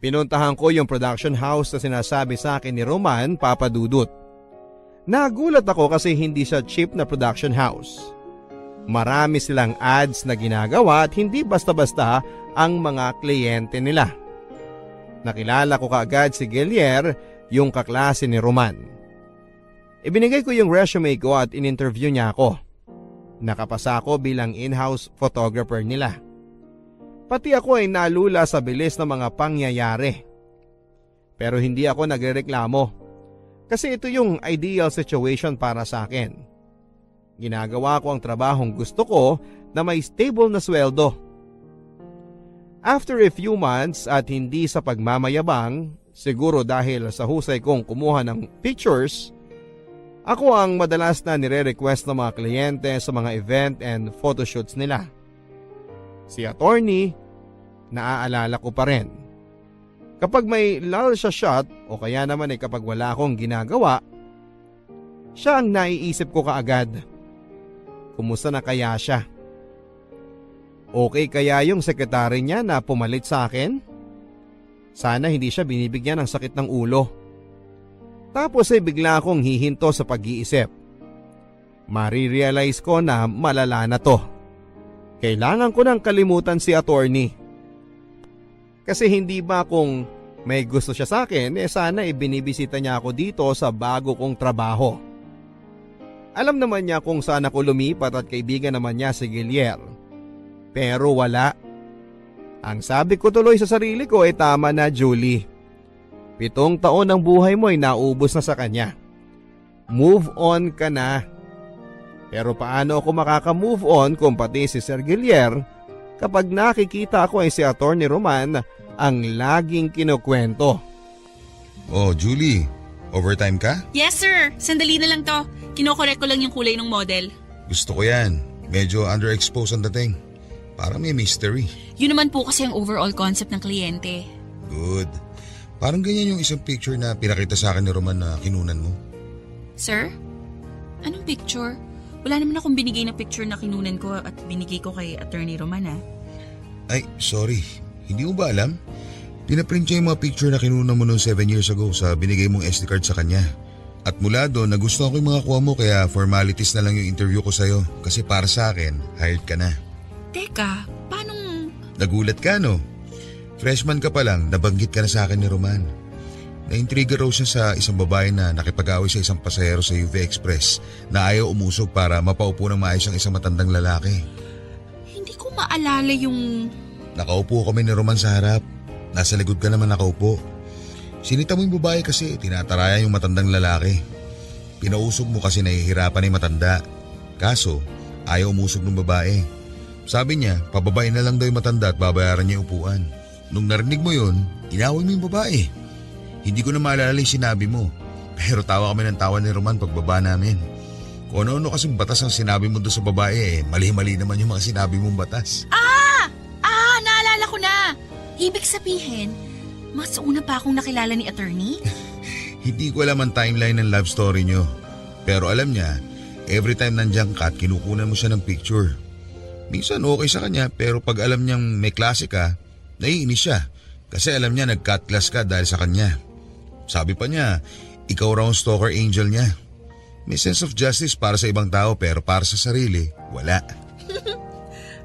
Pinuntahan ko yung production house na sinasabi sa akin ni Roman, Papa Dudut. Nagulat ako kasi hindi siya cheap na production house. Marami silang ads na ginagawa at hindi basta-basta ang mga kliyente nila. Nakilala ko kaagad si Gelier, yung kaklase ni Roman. Ibinigay ko yung resume ko at in-interview niya ako. Nakapasa ako bilang in-house photographer nila. Pati ako ay nalula sa bilis ng mga pangyayari. Pero hindi ako nagrereklamo kasi ito yung ideal situation para sa akin. Ginagawa ko ang trabahong gusto ko na may stable na sweldo. After a few months at hindi sa pagmamayabang, siguro dahil sa husay kong kumuha ng pictures, ako ang madalas na nire-request ng mga kliyente sa mga event and photoshoots nila. Si attorney, naaalala ko pa rin. Kapag may lull sa shot o kaya naman ay kapag wala akong ginagawa, siya ang naiisip ko kaagad. Kumusta na kaya siya? Okay kaya yung sekretary niya na pumalit sa akin? Sana hindi siya binibigyan ng sakit ng ulo. Tapos ay bigla akong hihinto sa pag-iisip. Marirealize ko na malala na to. Kailangan ko nang kalimutan si attorney. Kasi hindi ba kung may gusto siya sa akin, sana ibinibisita niya ako dito sa bago kong trabaho. Alam naman niya kung saan ako lumipat at kaibigan naman niya si Gelier. Pero wala. Ang sabi ko tuloy sa sarili ko ay tama na, Julie. 7 taon ng buhay mo ay naubos na sa kanya. Move on ka na. Pero paano ako makaka-move on kung pati si Sir Gelier kapag nakikita ko ay si Attorney Roman ang laging kinukwento. Oh, Julie, overtime ka? Yes sir, sandali na lang to. Kinokorek ko lang yung kulay ng model. Gusto ko yan. Medyo underexposed ang dating. Parang may mystery. Yun naman po kasi ang overall concept ng kliyente. Good. Parang ganyan yung isang picture na pinakita sa akin ni Roman na kinunan mo. Sir? Anong picture? Wala naman akong binigay na picture na kinunan ko at binigay ko kay Attorney Roman Ay, sorry. Hindi mo ba alam? Pinaprint niya yung mga picture na kinunan mo noong 7 years ago sa binigay mong SD card sa kanya. At mula doon, nagustuhan ko yung mga kuha mo kaya formalities na lang yung interview ko sa'yo. Kasi para sa akin, hired ka na. Teka, paano? Nagulat ka, no? Freshman ka pa lang, nabanggit ka na sa akin ni Roman. Na-intriga raw siya sa isang babae na nakipag-away sa isang pasahero sa UV Express na ayaw umusog para mapaupo ng maayos ang isang matandang lalaki. Hindi ko maalala yung... Nakaupo kami ni Roman sa harap. Nasa likod ka naman nakaupo. Sinita mo yung babae kasi tinataraya yung matandang lalaki. Pinausog mo kasi nahihirapan yung matanda. Kaso, ayaw umusog ng babae. Sabi niya, pababain na lang daw yung matanda at babayaran niya yung upuan. Nung narinig mo yun, inaway mo yung babae. Hindi ko na maalala yung sinabi mo. Pero tawa kami ng tawa ni Roman pagbaba namin. Kung ano-ano kasing batas ang sinabi mo doon sa babae, mali-mali naman yung mga sinabi mong batas. Naalala ko na! Ibig sabihin, mas una pa akong nakilala ni Attorney? Hindi ko alam ang timeline ng love story nyo. Pero alam niya, every time nandiyan ka at kinukunan mo siya ng picture. Minsan okay sa kanya pero pag alam niyang may klase ka, naiinis siya. Kasi alam niya nag-cut class ka dahil sa kanya. Sabi pa niya, ikaw raw ang stalker angel niya. May sense of justice para sa ibang tao pero para sa sarili, wala.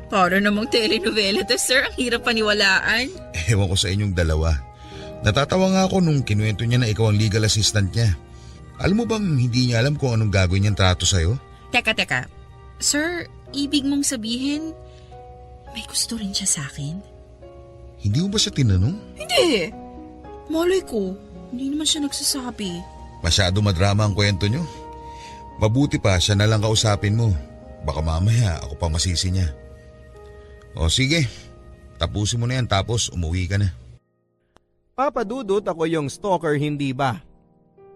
Para namang telenovela to, sir. Ang hirap paniwalaan. Ewan ko sa inyong dalawa. Natatawa nga ako nung kinuwento niya na ikaw ang legal assistant niya. Alam mo bang hindi niya alam kung anong gagawin niyang trato sa'yo? Teka. Sir, ibig mong sabihin, may gusto rin siya sa akin? Hindi mo ba siya tinanong? Hindi. Malay ko, hindi naman siya nagsasabi. Masyado madrama ang kwento niyo. Mabuti pa siya na lang kausapin mo. Baka mamaya ako pa masisi niya. O sige, tapusin mo na yan tapos umuwi ka na. Papadudot ako yung stalker, hindi ba?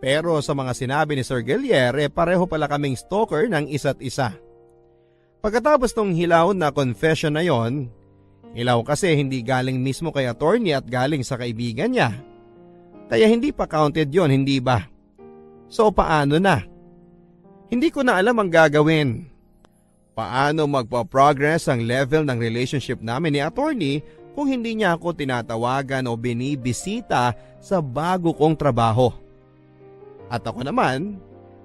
Pero sa mga sinabi ni Sir Gelier, pareho pala kaming stalker ng isa't isa. Pagkatapos ng hilaw na confession na yon, hilaw kasi hindi galing mismo kay attorney at galing sa kaibigan niya. Kaya hindi pa counted yon, hindi ba? So paano na? Hindi ko na alam ang gagawin. Paano magpa-progress ang level ng relationship namin ni attorney kung hindi niya ako tinatawagan o binibisita sa bago kong trabaho? At ako naman,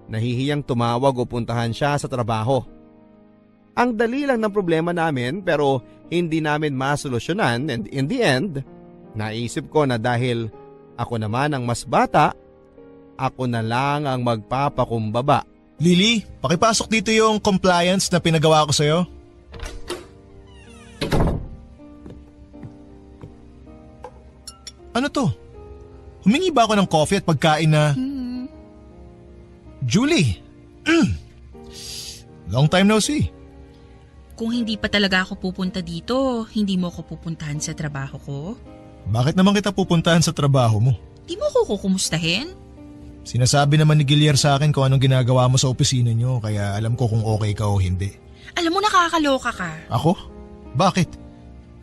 nahihiyang tumawag o puntahan siya sa trabaho. Ang dali lang ng problema namin pero hindi namin masolusyonan, and in the end, naisip ko na dahil ako naman ang mas bata, ako na lang ang magpapakumbaba. Lily, pakipasok dito yung compliance na pinagawa ko sa'yo. Ano to? Humingi ba ako ng coffee at pagkain na… Julie! Long time no see. Kung hindi pa talaga ako pupunta dito, hindi mo ako pupuntahan sa trabaho ko? Bakit naman kita pupuntahan sa trabaho mo? Di mo ako kukumustahin? Sinasabi naman ni Gilier sa akin kung anong ginagawa mo sa opisina niyo, kaya alam ko kung okay ka o hindi. Alam mo, nakakaloka ka. Ako? Bakit?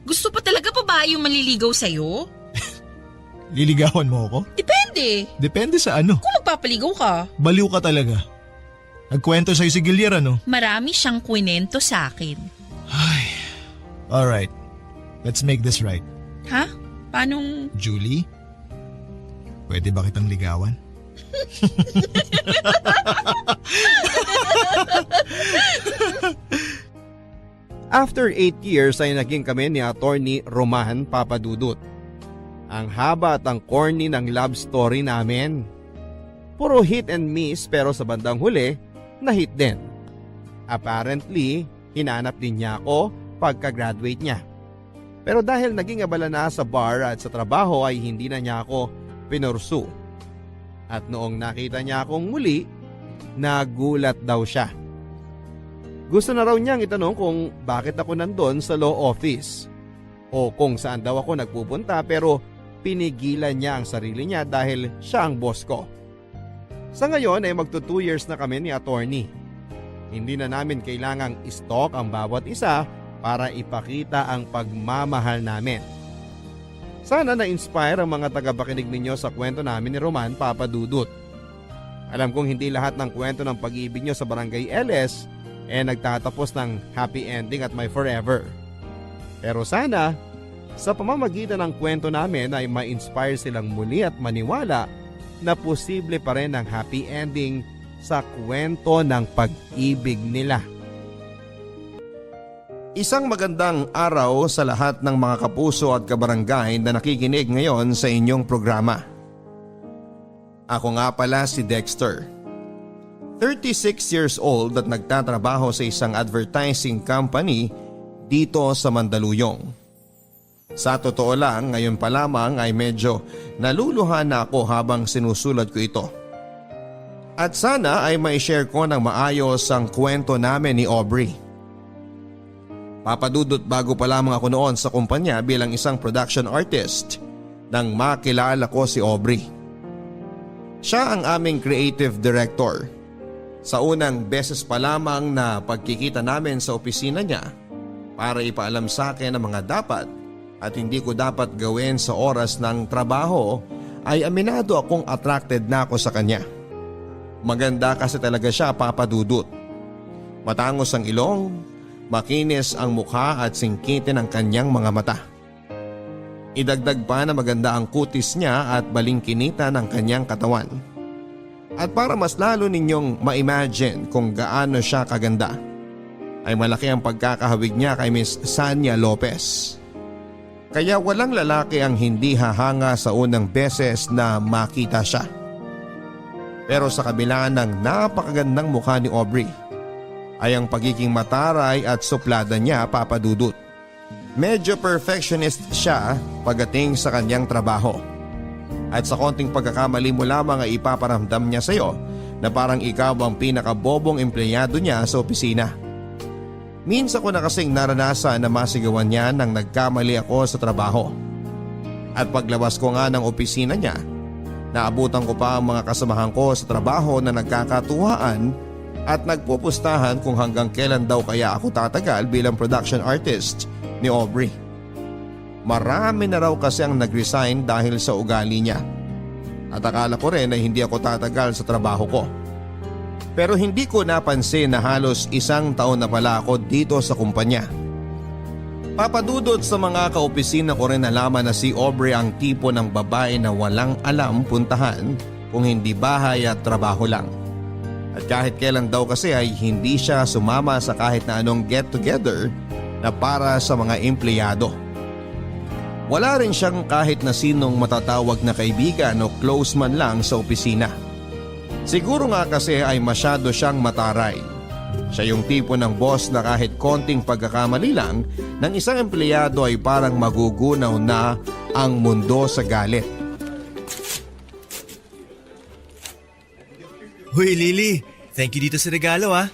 Gusto pa talaga babae yung manliligaw sa'yo? Liligawan mo ako? Depende. Depende sa ano. Kung magpapaligaw ka. Baliw ka talaga. Nagkwento sa'yo si Gilier ano? Marami siyang kwento sa akin. Alright, let's make this right. Ha? Paanong… Julie? Pwede ba kitang ligawan? After 8 years ay naging kami ni Attorney Roman Papadudut. Ang haba at ang corny ng love story namin. Puro hit and miss pero sa bandang huli, na-hit din. Apparently, hinanap din niya ako pagka-graduate niya. Pero dahil naging abala na sa bar at sa trabaho ay hindi na niya ako pinursu. At noong nakita niya akong muli, nagulat daw siya. Gusto na raw niyang itanong kung bakit ako nandun sa law office o kung saan daw ako nagpupunta, pero pinigilan niya ang sarili niya dahil siya ang boss ko. Sa ngayon ay magto 2 years na kami ni attorney. Hindi na namin kailangang i-stalk ang bawat isa para ipakita ang pagmamahal namin. Sana na-inspire ang mga tagapakinig ninyo sa kwento namin ni Roman Papadudut. Alam kong hindi lahat ng kwento ng pag-ibig nyo sa Barangay LS nagtatapos ng happy ending at may forever. Pero sana, sa pamamagitan ng kwento namin ay ma-inspire silang muli at maniwala na posible pa rin ang happy ending sa kwento ng pag-ibig nila. Isang magandang araw sa lahat ng mga kapuso at kabarangay na nakikinig ngayon sa inyong programa. Ako nga pala si Dexter. 36 years old at nagtatrabaho sa isang advertising company dito sa Mandaluyong. Sa totoo lang, ngayon pa lamang ay medyo naluluhan na ako habang sinusulat ko ito. At sana ay mai-share ko ng maayos ang kwento namin ni Aubrey. Papadudot, bago pa lamang ako noon sa kumpanya bilang isang production artist nang makilala ko si Aubrey. Siya ang aming creative director. Sa unang beses pa lamang na pagkikita namin sa opisina niya para ipaalam sa akin ang mga dapat at hindi ko dapat gawin sa oras ng trabaho, ay aminado akong attracted na ako sa kanya. Maganda kasi talaga siya, Papadudut. Matangos ang ilong, makinis ang mukha at singkitin ang kanyang mga mata. Idagdag pa na maganda ang kutis niya at balingkinita ng kanyang katawan. At para mas lalo ninyong ma-imagine kung gaano siya kaganda, ay malaki ang pagkakahawig niya kay Miss Sanya Lopez. Kaya walang lalaki ang hindi hahanga sa unang beses na makita siya. Pero sa kabila ng napakagandang mukha ni Aubrey, ay ang pagiging mataray at suplada niya, Papadudut. Medyo perfectionist siya pagdating sa kanyang trabaho. At sa konting pagkakamali mo lamang ay ipaparamdam niya sa iyo na parang ikaw ang pinakabobong empleyado niya sa opisina. Minsan ko na kasing naranasan na masigawan niya nang nagkamali ako sa trabaho. At paglabas ko nga ng opisina niya, naabutan ko pa ang mga kasamahan ko sa trabaho na nagkakatuwaan at nagpupustahan kung hanggang kailan daw kaya ako tatagal bilang production artist ni Aubrey. Marami na raw kasi ang nag-resign dahil sa ugali niya. At akala ko rin na hindi ako tatagal sa trabaho ko. Pero hindi ko napansin na halos 1 taon na pala ako dito sa kumpanya. Papadudot, sa mga kaopisina ko rin nalaman na si Aubrey ang tipo ng babae na walang alam puntahan kung hindi bahay at trabaho lang. At kahit kailan daw kasi ay hindi siya sumama sa kahit na anong get together na para sa mga empleyado. Wala rin siyang kahit na sinong matatawag na kaibigan o close man lang sa opisina. Siguro nga kasi ay masyado siyang mataray. Siya yung tipo ng boss na kahit konting pagkakamali lang ng isang empleyado ay parang magugunaw na ang mundo sa galit. Huy Lily, thank you dito sa regalo ah.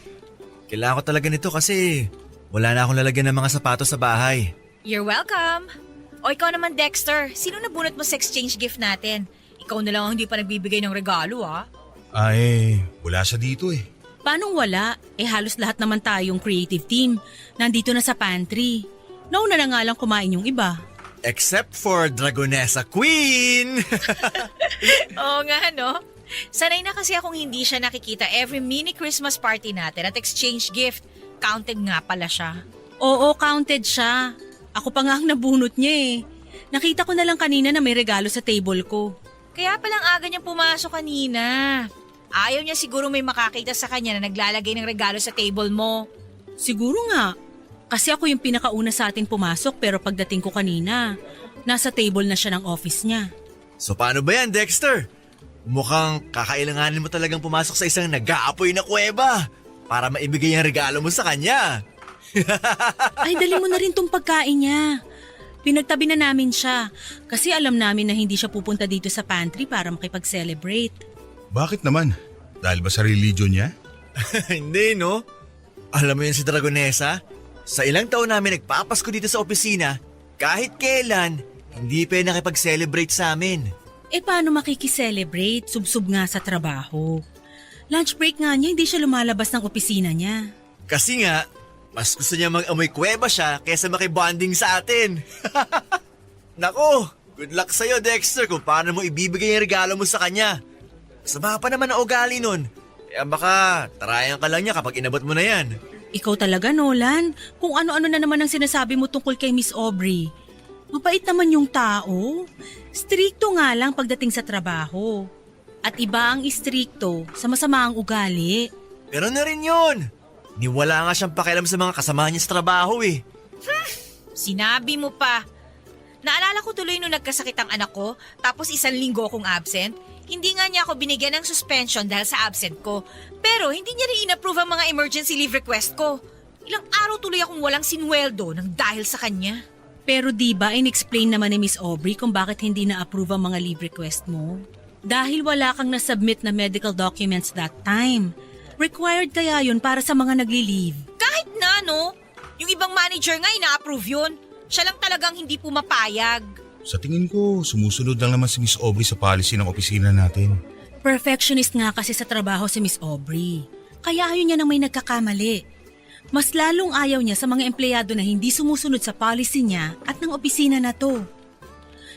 Kailangan ko talaga nito kasi wala na akong lalagyan ng mga sapatos sa bahay. You're welcome. O ikaw naman Dexter, sino nabunot mo sa exchange gift natin? Ikaw na lang ang hindi pa nagbibigay ng regalo ah. Ay, wala siya dito eh. Paanong wala? Halos lahat naman tayong creative team. Nandito na sa pantry. Nauna na nga lang kumain yung iba. Except for Dragonessa Queen! Oo nga no. Sanay na kasi akong hindi siya nakikita every mini Christmas party natin at exchange gift. Counted nga pala siya. Oo, counted siya. Ako pa nga ang nabunot niya eh. Nakita ko na lang kanina na may regalo sa table ko. Kaya palang aga niyang pumasok kanina. Ayaw niya siguro may makakita sa kanya na naglalagay ng regalo sa table mo. Siguro nga. Kasi ako yung pinakauna sa atin pumasok pero pagdating ko kanina, nasa table na siya ng office niya. So paano ba yan Dexter? Mukhang kakailanganin mo talagang pumasok sa isang nag-aapoy na kuweba para maibigay ang regalo mo sa kanya. Ay, dali mo na rin tong pagkain niya. Pinagtabi na namin siya kasi alam namin na hindi siya pupunta dito sa pantry para makipag-celebrate. Bakit naman? Dahil ba sa religion niya? Hindi no? Alam mo yan si Dragonessa? Sa ilang taon namin nagpapasko dito sa opisina, kahit kailan, hindi pa nakipag-celebrate sa amin. Paano makikiselebrate? Subsub nga sa trabaho. Lunch break nga niya, hindi siya lumalabas ng opisina niya. Kasi nga, mas gusto niya mag-amoy kuweba siya kaysa makibonding sa atin. Nako, good luck sa'yo Dexter kung paano mo ibibigay yung regalo mo sa kanya. Sama pa naman ang ugali nun. Kaya baka tarayan ka lang niya kapag inabot mo na yan. Ikaw talaga, Nolan. Kung ano-ano na naman ang sinasabi mo tungkol kay Miss Aubrey. Mabait naman yung tao. Strikto nga lang pagdating sa trabaho. At iba ang istrikto sa masama ang ugali. Pero na rin yun. Niwala nga siyang pakialam sa mga kasama niya sa trabaho eh. Sinabi mo pa. Naalala ko tuloy nung nagkasakit ang anak ko, tapos 1 linggo akong absent. Hindi nga niya ako binigyan ng suspension dahil sa absent ko. Pero hindi niya rin in-approve ang mga emergency leave request ko. Ilang araw tuloy akong walang sinweldo nang dahil sa kanya. Pero diba in-explain naman ni Miss Aubrey kung bakit hindi na-approve ang mga leave request mo? Dahil wala kang nasubmit na medical documents that time. Required kaya yun para sa mga nagli-leave. Kahit na, no? Yung ibang manager nga ina-approve yun. Siya lang talagang hindi pumapayag. Sa tingin ko, sumusunod lang naman si Miss Aubrey sa policy ng opisina natin. Perfectionist nga kasi sa trabaho si Miss Aubrey. Kaya ayaw niya nang may nagkakamali. Mas lalong ayaw niya sa mga empleyado na hindi sumusunod sa policy niya at ng opisina na to.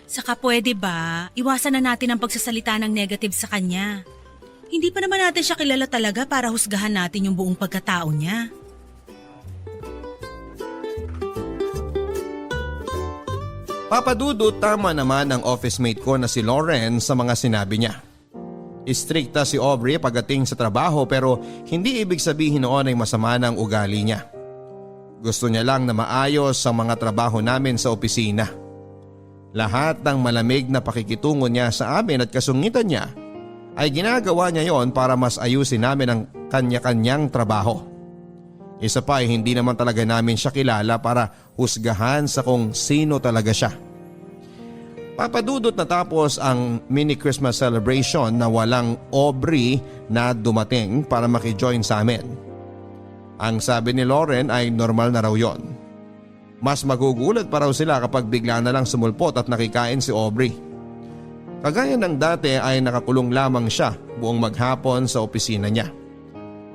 Saka pwede ba, iwasan na natin ang pagsasalita ng negative sa kanya. Hindi pa naman natin siya kilala talaga para husgahan natin yung buong pagkatao niya. Papadudot, tama naman ang office mate ko na si Lauren sa mga sinabi niya. Istrikta si Aubrey pagdating sa trabaho pero hindi ibig sabihin noon ay masama ng ugali niya. Gusto niya lang na maayos ang mga trabaho namin sa opisina. Lahat ng malamig na pakikitungo niya sa amin at kasungitan niya ay ginagawa niya yon para mas ayusin namin ang kanya-kanyang trabaho. Isa pa ay hindi naman talaga namin siya kilala para husgahan sa kung sino talaga siya. Papadudot na tapos ang mini Christmas celebration na walang Aubrey na dumating para makijoin sa amin. Ang sabi ni Lauren ay normal na raw yon. Mas magugulat pa raw sila kapag bigla na lang sumulpot at nakikain si Aubrey. Kagaya ng dati ay nakakulong lamang siya buong maghapon sa opisina niya.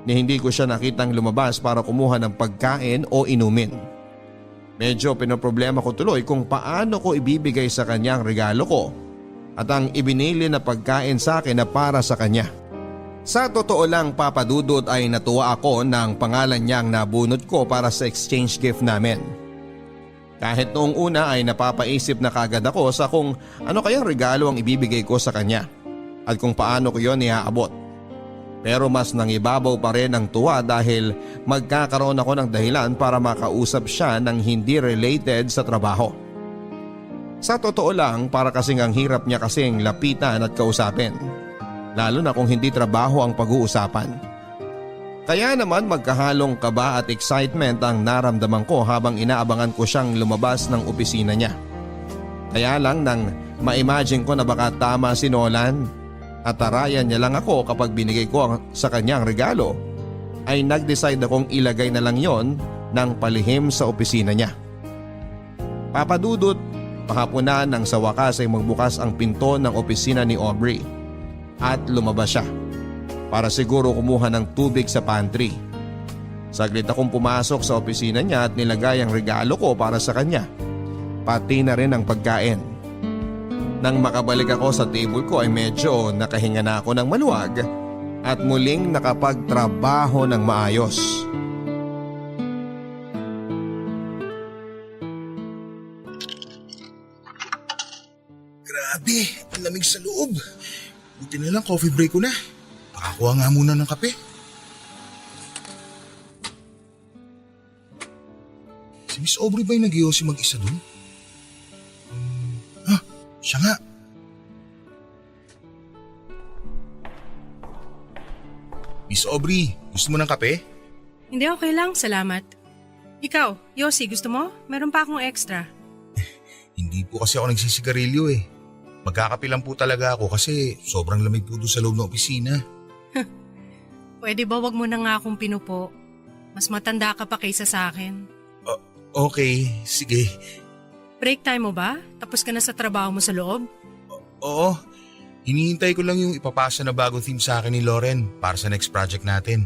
Ni hindi ko siya nakitang lumabas para kumuha ng pagkain o inumin. Medyo pinoproblema ko tuloy kung paano ko ibibigay sa kanya ang regalo ko at ang ibinili na pagkain sa akin na para sa kanya. Sa totoo lang, Papadudot, ay natuwa ako ng pangalan niyang nabunot ko para sa exchange gift namin. Kahit noong una ay napapaisip na kagad ako sa kung ano kayang regalo ang ibibigay ko sa kanya at kung paano ko yon iaabot. Pero mas nangibabaw pa rin ang tuwa dahil magkakaroon ako ng dahilan para makausap siya ng hindi related sa trabaho. Sa totoo lang, para kasing ang hirap niya kasing lapitan at kausapin. Lalo na kung hindi trabaho ang pag-uusapan. Kaya naman magkahalong kaba at excitement ang naramdaman ko habang inaabangan ko siyang lumabas ng opisina niya. Kaya lang nang ma-imagine ko na baka tama si Nolan at tarayan niya lang ako kapag binigay ko sa kanyang regalo, ay nag-decide akong ilagay na lang yon ng palihim sa opisina niya. Papadudot, pahapunan nang sa wakas ay magbukas ang pinto ng opisina ni Aubrey at lumabas siya para siguro kumuha ng tubig sa pantry. Saglit akong pumasok sa opisina niya at nilagay ang regalo ko para sa kanya, pati na rin ang pagkain. Nang makabalik ako sa table ko ay medyo nakahinga na ako ng maluwag at muling nakapagtrabaho ng maayos. Grabe, ang lamig sa loob. Buti na lang coffee break ko na. Pakakuha nga muna ng kape. Si Miss Aubrey ba yung nag-iossi mag-isa dun? Siya nga. Miss Aubrey, gusto mo ng kape? Hindi, okay lang. Salamat. Ikaw, Yossi, gusto mo? Meron pa akong extra. Hindi po kasi ako nagsisigarilyo eh. Magkakape lang po talaga ako kasi sobrang lamig po doon sa loob ng opisina. Pwede ba wag mo na nga akong pinupo? Mas matanda ka pa kaysa sa akin. Okay, sige. Break time mo ba? Tapos ka na sa trabaho mo sa loob? Oo, hinihintay ko lang yung ipapasa na bagong theme sa akin ni Lauren para sa next project natin.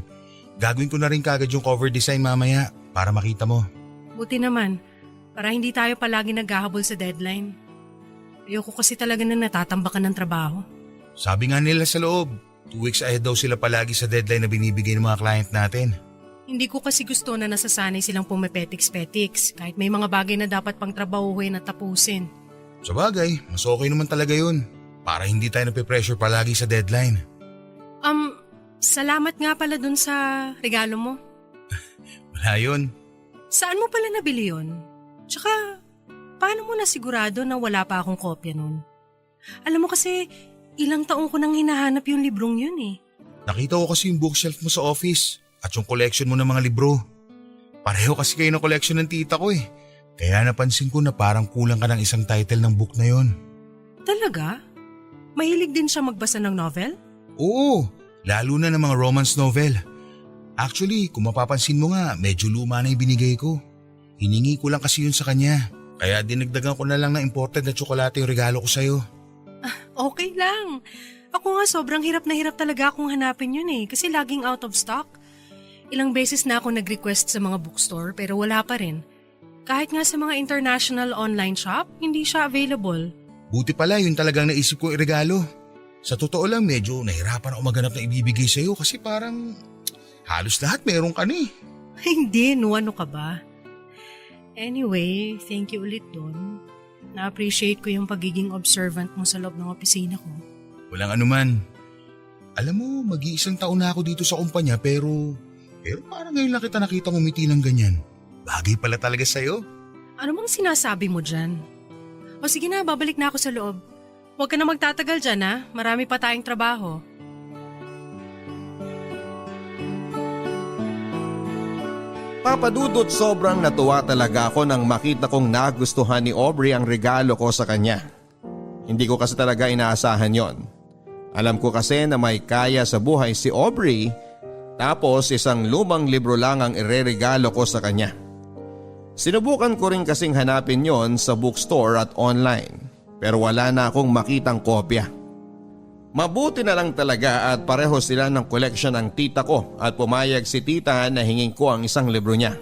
Gagawin ko na rin kagad yung cover design mamaya para makita mo. Buti naman, para hindi tayo palagi naghahabol sa deadline. Ayoko kasi talaga na natatambakan ng trabaho. Sabi nga nila sa loob, 2 weeks ahead daw sila palagi sa deadline na binibigay ng mga client natin. Hindi ko kasi gusto na nasasanay silang pumipetiks-petiks kahit may mga bagay na dapat pang trabahuhin at tapusin. Sa bagay, mas okay naman talaga yun para hindi tayo napipressure palagi sa deadline. Salamat nga pala dun sa regalo mo. Wala yun. Saan mo pala nabili yun? Tsaka, paano mo nasigurado na wala pa akong kopya nun? Alam mo kasi, ilang taong ko nang hinahanap yung librong yun eh. Nakita ko kasi yung bookshelf mo sa office at yung collection mo ng mga libro. Pareho kasi kayo ng collection ng tita ko eh. Kaya napansin ko na parang kulang ka ng isang title ng book na yon. Talaga? Mahilig din siya magbasa ng novel? Oo, lalo na ng mga romance novel. Actually, kung mapapansin mo nga, medyo luma na yung binigay ko. Hiningi ko lang kasi yun sa kanya. Kaya dinagdagan ko na lang ng imported na tsokolate yung regalo ko sa'yo. Okay lang. Ako nga sobrang hirap na hirap talaga akong hanapin yun eh kasi laging out of stock. Ilang beses na ako nag-request sa mga bookstore pero wala pa rin. Kahit nga sa mga international online shop, hindi siya available. Buti pala yun talagang naisip kong iregalo. Sa totoo lang medyo nahirapan ako maganap na ibibigay sa'yo kasi parang halos lahat meron ka na eh. Hindi, ano ka ba? Anyway, thank you ulit doon. Na-appreciate ko yung pagiging observant mo sa loob ng opisina ko. Walang anuman. Alam mo, mag-iisang taon na ako dito sa kumpanya pero parang ngayon lang kita nakita ngumiti ng ganyan. Bagay pala talaga sa'yo. Ano bang sinasabi mo dyan? O sige na, babalik na ako sa loob. Huwag ka na magtatagal dyan ha, marami pa tayong trabaho. Papadudot, sobrang natuwa talaga ako nang makita kong nagustuhan ni Aubrey ang regalo ko sa kanya. Hindi ko kasi talaga inaasahan yon. Alam ko kasi na may kaya sa buhay si Aubrey, tapos isang lumang libro lang ang ireregalo ko sa kanya. Sinubukan ko rin kasing hanapin yon sa bookstore at online, pero wala na akong makitang kopya. Mabuti na lang talaga at pareho sila ng collection ng tita ko at pumayag si tita na hingin ko ang isang libro niya.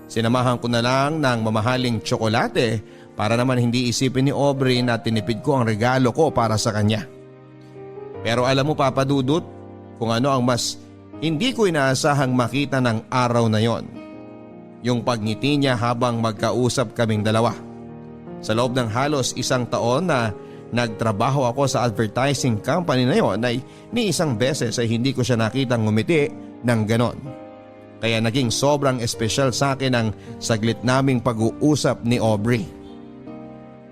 Sinamahan ko na lang ng mamahaling tsokolate para naman hindi isipin ni Aubrey na tinipid ko ang regalo ko para sa kanya. Pero alam mo, Papa Dudut, kung ano ang mas hindi ko inaasahang makita ng araw na yon. Yung pagngiti niya habang magkausap kaming dalawa. Sa loob ng halos 1 taon na nagtrabaho ako sa advertising company na yon ay ni isang beses ay hindi ko siya nakitang ngumiti ng ganon. Kaya naging sobrang espesyal sa akin ang saglit naming pag-uusap ni Aubrey.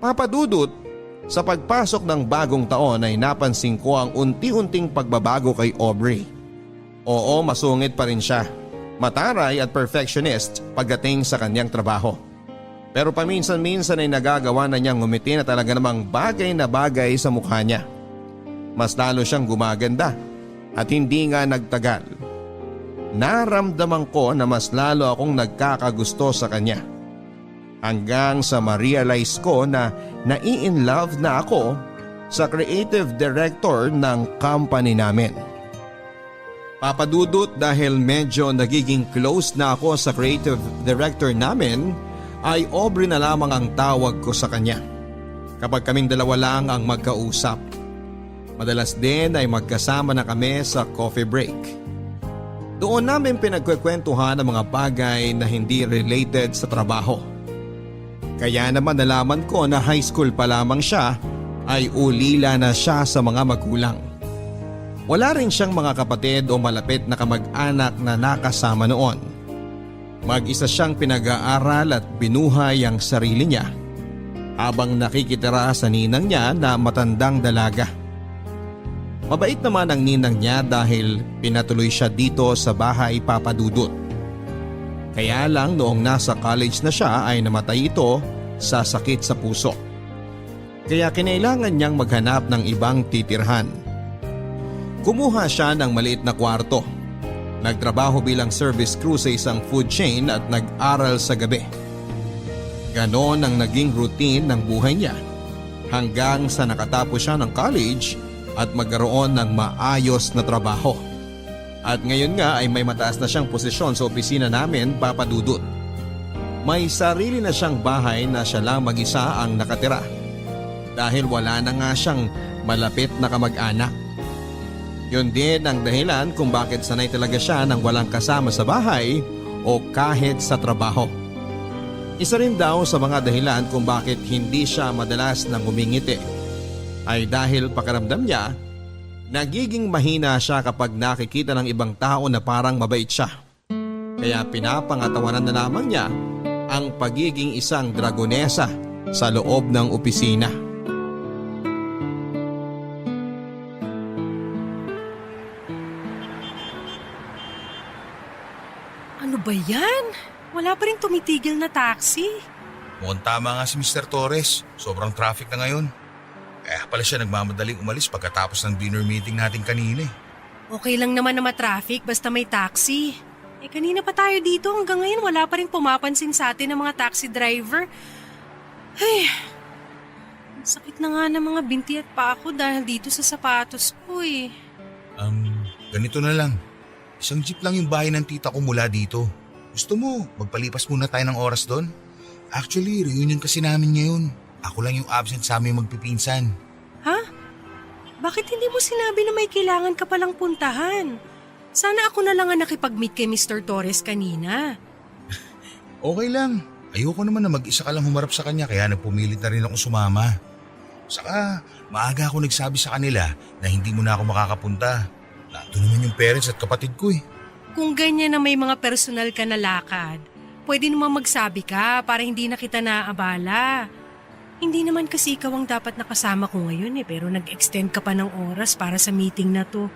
Papadudot, sa pagpasok ng bagong taon ay napansin ko ang unti-unting pagbabago kay Aubrey. Oo, masungit pa rin siya. Mataray at perfectionist pagdating sa kanyang trabaho. Pero paminsan-minsan ay nagagawa na niyang ngumiti na talaga namang bagay na bagay sa mukha niya. Mas lalo siyang gumaganda at hindi nga nagtagal. Naramdaman ko na mas lalo akong nagkakagusto sa kanya. Hanggang sa ma-realize ko na nai-inlove na ako sa creative director ng company namin. Papadudot, dahil medyo nagiging close na ako sa creative director namin, ay Aubrey na lamang ang tawag ko sa kanya kapag kaming dalawa lang ang magkausap. Madalas din ay magkasama na kami sa coffee break. Doon namin pinagkukwentuhan ang mga bagay na hindi related sa trabaho. Kaya naman nalaman ko na high school pa lamang siya ay ulila na siya sa mga magulang. Wala rin siyang mga kapatid o malapit na kamag-anak na nakasama noon. Mag-isa siyang pinag-aaral at binuhay ang sarili niya habang nakikitira sa ninang niya na matandang dalaga. Mabait naman ang ninang niya dahil pinatuloy siya dito sa bahay, Papadudot. Kaya lang noong nasa college na siya ay namatay ito sa sakit sa puso. Kaya kinailangan niyang maghanap ng ibang titirhan. Kumuha siya ng maliit na kwarto. Nagtrabaho bilang service crew sa isang food chain at nag-aral sa gabi. Ganon ang naging routine ng buhay niya hanggang sa nakatapos siya ng college at magkaroon ng maayos na trabaho. At ngayon nga ay may mataas na siyang posisyon sa opisina namin, Papadudot. May sarili na siyang bahay na siya lang mag-isa ang nakatira dahil wala na nga siyang malapit na kamag-anak. Yun din ang dahilan kung bakit sanay talaga siya nang walang kasama sa bahay o kahit sa trabaho. Isa rin daw sa mga dahilan kung bakit hindi siya madalas nang humingiti ay dahil pakiramdam niya nagiging mahina siya kapag nakikita ng ibang tao na parang mabait siya. Kaya pinapangatawanan na lamang niya ang pagiging isang dragonesa sa loob ng opisina. Ano ba yan? Wala pa rin tumitigil na taxi. Mukhang tama nga si Mr. Torres. Sobrang traffic na ngayon. Kaya pala siya nagmamadaling umalis pagkatapos ng dinner meeting natin kanina eh. Okay lang naman na matraffic basta may taxi. Kanina pa tayo dito hanggang ngayon wala pa rin pumapansin sa atin ng mga taxi driver. Ay, ang sakit na nga ng mga binti at paa ko dahil dito sa sapatos ko eh. Ganito na lang. Isang jeep lang yung bahay ng tita ko mula dito. Gusto mo, magpalipas muna tayo ng oras doon? Actually, reunion kasi namin ngayon. Ako lang yung absent sa aming magpipinsan. Ha? Bakit hindi mo sinabi na may kailangan ka palang puntahan? Sana ako na lang ang nakipag-meet kay Mr. Torres kanina. Okay lang. Ayoko naman na mag-isa ka lang humarap sa kanya kaya nagpumilit na rin ako sumama. Saka, maaga ako nagsabi sa kanila na hindi mo na ako makakapunta. Nandun naman yung parents at kapatid ko eh. Kung ganyan na may mga personal ka na lakad, pwede naman magsabi ka para hindi na kita naaabala. Hindi naman kasi ikaw ang dapat nakasama ko ngayon pero nag-extend ka pa ng oras para sa meeting na to.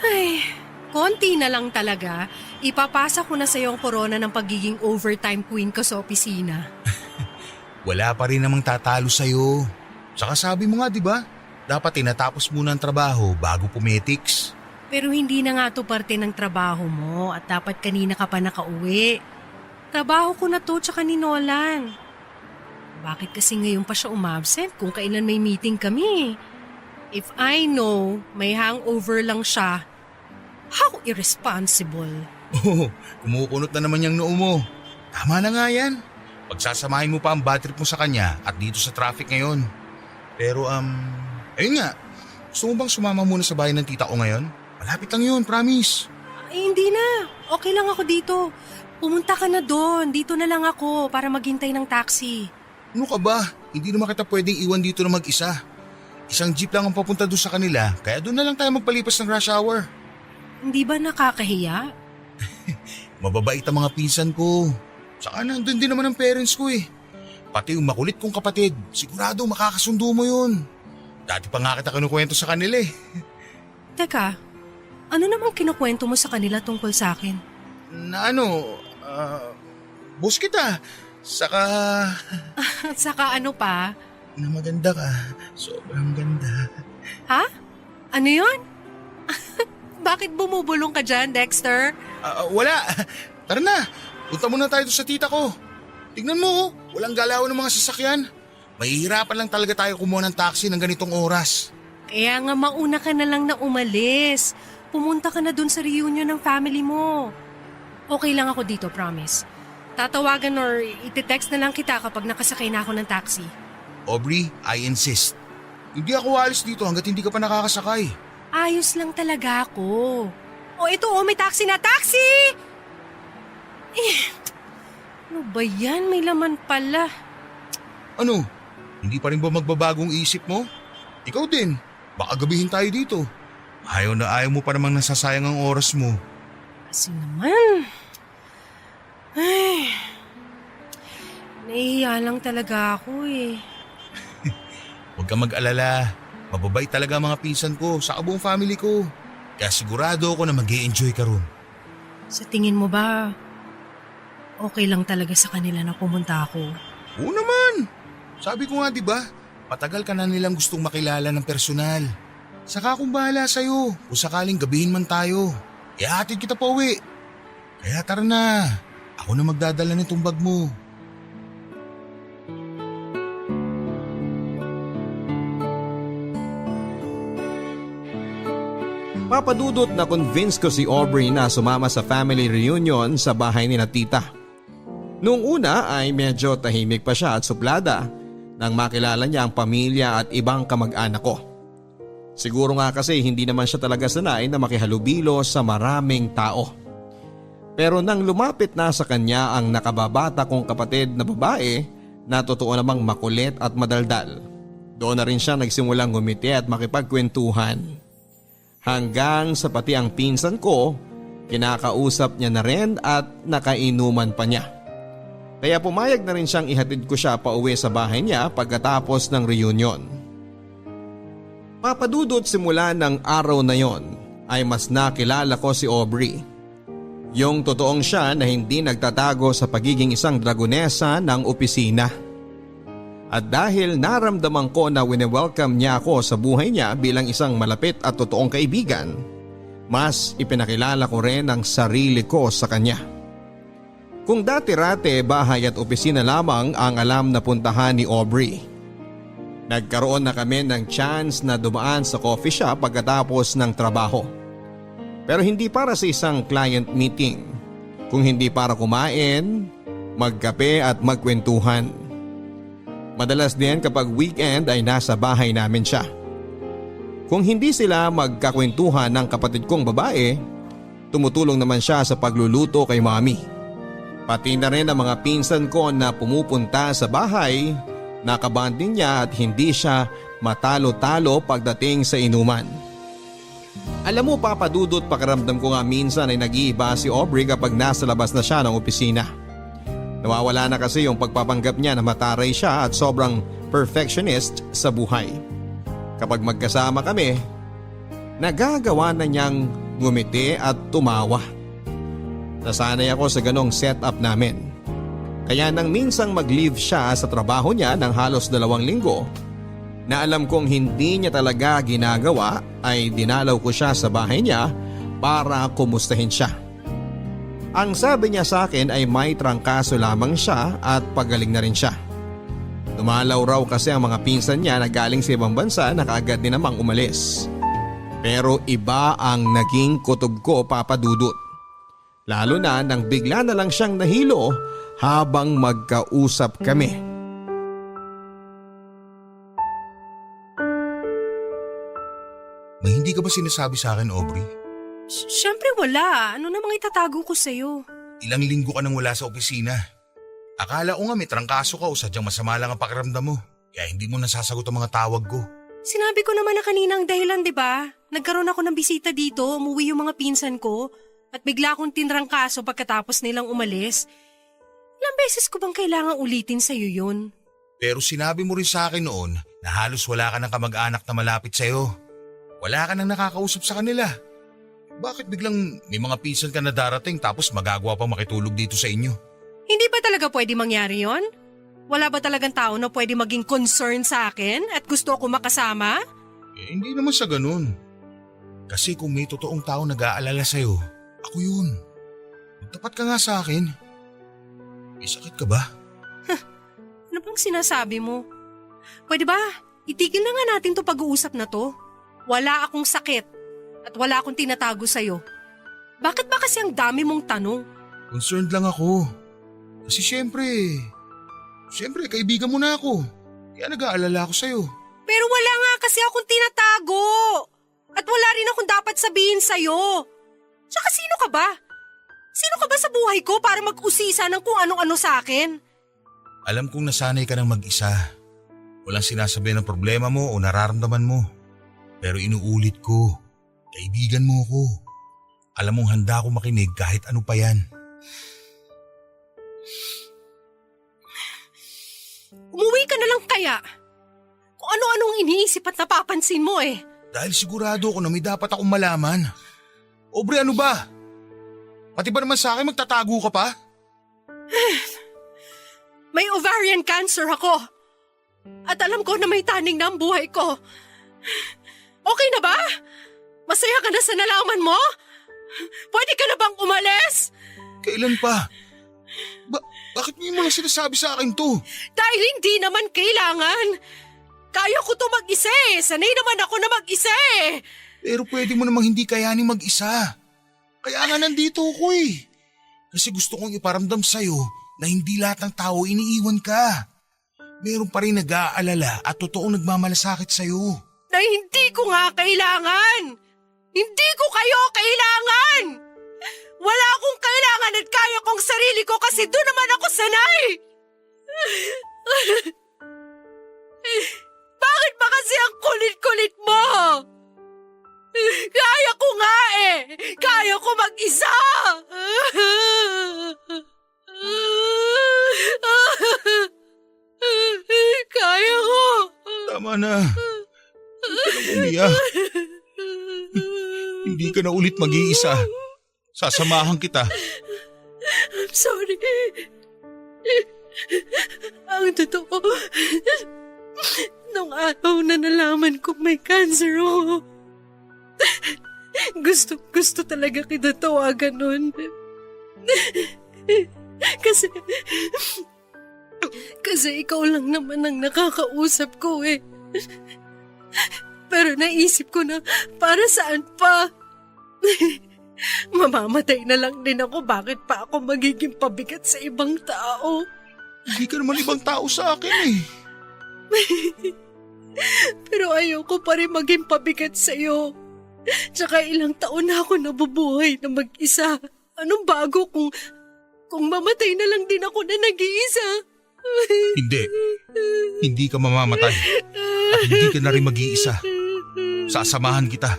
Ay, konti na lang talaga. Ipapasa ko na sa iyo ang korona ng pagiging overtime queen ko sa opisina. Wala pa rin namang tatalo sa'yo. Saka sabi mo nga diba, dapat tinatapos muna ang trabaho bago pumetics. Pero hindi na nga to parte ng trabaho mo at dapat kanina ka pa nakauwi. Trabaho ko na to tsaka ni Nolan. Bakit kasi ngayon pa siya umabsent kung kailan may meeting kami? If I know may hangover lang siya, how irresponsible. Oh, kumukunot na naman yung noo mo. Tama na nga yan. Pagsasamahin mo pa ang bad trip mo sa kanya at dito sa traffic ngayon. Pero ayun nga, gusto mo bang sumama muna sa bahay ng tita ko ngayon? Malapit lang yun, promise. Ay, hindi na. Okay lang ako dito. Pumunta ka na doon. Dito na lang ako para maghintay ng taxi. Ano ka ba? Hindi naman kita pwedeng iwan dito na mag-isa. Isang jeep lang ang papunta doon sa kanila, kaya doon na lang tayo magpalipas ng rush hour. Hindi ba nakakahiya? Mababait ang mga pinsan ko. Saka nandun din naman ang parents ko eh. Pati yung makulit kong kapatid, sigurado makakasundo mo yun. Dati pa nga kita kinukwento sa kanila eh. Teka, ano namang kinukwento mo sa kanila tungkol sa akin? Na ano, boss kita. Saka At saka ano pa? na maganda ka. Sobrang ganda. Ha? Ano yun? Bakit bumubulong ka dyan, Dexter? Wala. Tara na. Punta muna tayo sa tita ko. Tignan mo, walang galaw ng mga sasakyan. Mahihirapan lang talaga tayo kumuha ng taxi ng ganitong oras. Kaya nga mauna ka na lang na umalis. Pumunta ka na dun sa reunion ng family mo. Okay lang ako dito, promise. Tatawagan or iti-text na lang kita kapag nakasakay na ako ng taxi. Aubrey, I insist. Hindi ako alis dito hanggat hindi ka pa nakakasakay. Ayos lang talaga ako. Ito may taxi na. Taxi! Ano ba yan? May laman pala. Ano? Hindi pa rin ba magbabagong isip mo? Ikaw din. Baka gabihin tayo dito. Ayaw na ayaw mo pa namang nasasayang ang oras mo. Kasi naman. Ay, nahihiya lang talaga ako eh. Huwag kang mag-alala. Mababait talaga ang mga pinsan ko sa buong family ko. Kaya sigurado ako na mag-i-enjoy ka ron. Sa tingin mo ba, okay lang talaga sa kanila na pumunta ako? Oo naman. Sabi ko nga diba, matagal ka na nilang gustong makilala ng personal. Saka akong bahala sa'yo kung sakaling gabihin man tayo. Ihatid kita pa uwi. Kaya tara na. Ako na magdadala nitong bag mo. Papadudot na convince ko si Aubrey na sumama sa family reunion sa bahay ni na tita. Noong una ay medyo tahimik pa siya at suplada nang makilala niya ang pamilya at ibang kamag-anak ko. Siguro nga kasi hindi naman siya talaga sanay na makihalubilo sa maraming tao. Pero nang lumapit na sa kanya ang nakababata kong kapatid na babae na totoo namang makulit at madaldal, doon na rin siya nagsimulang ngumiti at makipagkwentuhan. Hanggang sa pati ang pinsan ko, kinakausap niya na rin at nakainuman pa niya. Kaya pumayag na rin siyang ihatid ko siya pa uwi sa bahay niya pagkatapos ng reunion. Papadudot simula ng araw na yon ay mas nakilala ko si Aubrey. Yung totoong siya na hindi nagtatago sa pagiging isang dragonesa ng opisina. At dahil naramdaman ko na wini-welcome niya ako sa buhay niya bilang isang malapit at totoong kaibigan, mas ipinakilala ko rin ang sarili ko sa kanya. Kung dati-rate bahay at opisina lamang ang alam na puntahan ni Aubrey, nagkaroon na kami ng chance na dumaan sa coffee shop pagkatapos ng trabaho. Pero hindi para sa isang client meeting, kung hindi para kumain, magkape at magkwentuhan. Madalas din kapag weekend ay nasa bahay namin siya. Kung hindi sila magkakwentuhan ng kapatid kong babae, tumutulong naman siya sa pagluluto kay mami. Pati na rin ang mga pinsan ko na pumupunta sa bahay, nakabanding niya at hindi siya matalo-talo pagdating sa inuman. Alam mo papadudot, pakiramdam ko nga minsan ay nag-iiba si Aubrey kapag nasa labas na siya ng opisina. Nawawala na kasi yung pagpapanggap niya na mataray siya at sobrang perfectionist sa buhay. Kapag magkasama kami, nagagawa na niyang ngumiti at tumawa. Nasanay ako sa ganong setup namin. Kaya nang minsang mag-leave siya sa trabaho niya ng halos 2 linggo, na alam kong hindi niya talaga ginagawa, ay dinalaw ko siya sa bahay niya para kumustahin siya. Ang sabi niya sa akin ay may trangkaso lamang siya at pagaling na rin siya. Dumalaw raw kasi ang mga pinsan niya na galing sa ibang bansa na kaagad din namang umalis. Pero iba ang naging kutob ko, papadudot. Lalo na nang bigla na lang siyang nahilo habang magkausap kami. May hindi ka ba sinasabi sa akin, Aubrey? Siyempre wala. Ano namang itatago ko sa'yo? Ilang linggo ka nang wala sa opisina. Akala ko nga may trangkaso ka o sadyang masama lang ang pakiramdam mo. Kaya hindi mo nasasagot ang mga tawag ko. Sinabi ko naman na kaninang dahilan, di ba? Nagkaroon ako ng bisita dito, umuwi yung mga pinsan ko, at bigla akong tinrangkaso pagkatapos nilang umalis. Ilang beses ko bang kailangan ulitin sa'yo yun? Pero sinabi mo rin sa akin noon na halos wala ka ng kamag-anak na malapit sa'yo. Wala ka nang nakakausap sa kanila. Bakit biglang may mga pinsan ka na darating tapos magagawa pang makitulog dito sa inyo? Hindi ba talaga pwede mangyari yon? Wala ba talagang tao na pwede maging concern sa akin at gusto ako makasama? Hindi naman sa ganun. Kasi kung may totoong tao nag-aalala sa'yo, ako yun. Magtapat ka nga sa akin. May sakit ka ba? Ano bang sinasabi mo? Pwede ba? Itigil na nga natin to pag-uusap na to. Wala akong sakit at wala akong tinatago sa'yo. Bakit ba kasi ang dami mong tanong? Concerned lang ako. Kasi syempre kaibigan mo na ako. Kaya nag-aalala ako sa'yo. Pero wala nga kasi akong tinatago. At wala rin akong dapat sabihin sa'yo. Tsaka sino ka ba? Sino ka ba sa buhay ko para mag-usisa ng kung ano-ano sa akin? Alam kong nasanay ka ng mag-isa. Walang sinasabi ng problema mo o nararamdaman mo. Pero inuulit ko, kaibigan mo ako. Alam mong handa ako makinig kahit ano pa yan. Umuwi ka na lang kaya. Kung ano-anong iniisip at napapansin mo eh. Dahil sigurado ako na may dapat akong malaman. Aubrey, ano ba? Pati ba naman sa akin magtatago ka pa? May ovarian cancer ako. At alam ko na may taning na ang buhay ko. Okay na ba? Masaya ka na sa nalaman mo? Pwede ka na bang umalis? Kailan pa? Bakit mo yung mga sinasabi sa akin to? Dahil hindi naman kailangan. Kaya ko to mag-isa eh. Sanay naman ako na mag-isa eh. Pero pwede mo namang hindi kayanin mag-isa. Kaya nga nandito ako eh. Kasi gusto kong iparamdam sa'yo na hindi lahat ng tao iniiwan ka. Meron pa rin nag-aalala at totoong nagmamalasakit sa'yo. Na hindi ko nga kailangan. Hindi ko kayo kailangan. Wala akong kailangan at kaya kong sarili ko kasi doon naman ako sanay. Bakit ba kasi ang kulit-kulit mo? Kaya ko nga eh. Kaya ko mag-isa. Kaya ko. Tama na. Huwag ka nang umiyak. Hindi ka na ulit mag-iisa. Sasamahan kita. I'm sorry. Ang totoo, nung araw na nalaman kong may cancer ako, gusto talaga kita tawagan nun. Kasi ikaw lang naman ang nakakausap ko eh. Pero naisip ko na para saan pa. Mamamatay na lang din ako, bakit pa ako magiging pabigat sa ibang tao? Hindi ka naman ibang tao sa akin eh. Pero ayoko pa rin maging pabigat sa'yo. Tsaka ilang taon na ako nabubuhay na mag-isa. Anong bago kung mamatay na lang din ako na nag-iisa? Hindi. Hindi ka mamamatay. At hindi ka na rin mag-iisa. Sasamahan kita.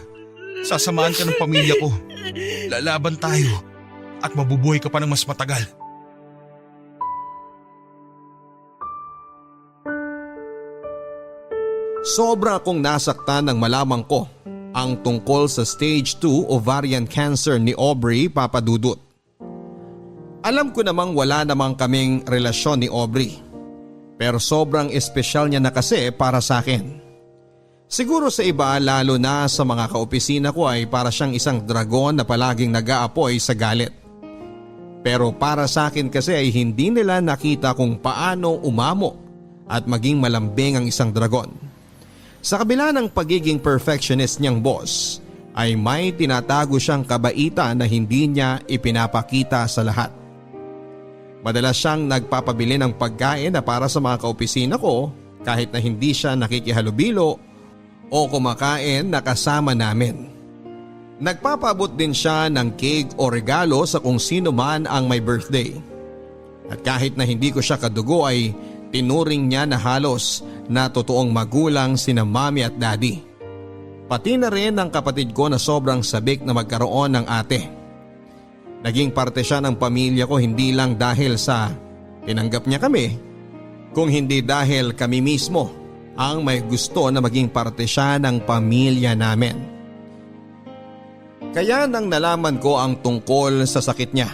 Sasamahan ka ng pamilya ko. Lalaban tayo. At mabubuhay ka pa ng mas matagal. Sobra akong nasaktan nang malaman ko ang tungkol sa stage 2 ovarian cancer ni Aubrey Papadudut. Alam ko namang wala namang kaming relasyon ni Aubrey. Pero sobrang espesyal niya na kasi para sa akin. Siguro sa iba, lalo na sa mga kaopisina ko, ay para siyang isang dragon na palaging nag-aapoy sa galit. Pero para sa akin kasi ay hindi nila nakita kung paano umamo at maging malambing ang isang dragon. Sa kabila ng pagiging perfectionist niyang boss, ay may tinatago siyang kabaitan na hindi niya ipinapakita sa lahat. Madalas siyang nagpapabili ng pagkain na para sa mga kaopisina ko kahit na hindi siya nakikihalubilo o kumakain na kasama namin. Nagpapabot din siya ng cake o regalo sa kung sino man ang may birthday. At kahit na hindi ko siya kadugo ay tinuring niya na halos na totoong magulang sina mami at daddy. Pati na rin ang kapatid ko na sobrang sabik na magkaroon ng ate. Naging parte siya ng pamilya ko hindi lang dahil sa tinanggap niya kami, kung hindi dahil kami mismo ang may gusto na maging parte siya ng pamilya namin. Kaya nang nalaman ko ang tungkol sa sakit niya,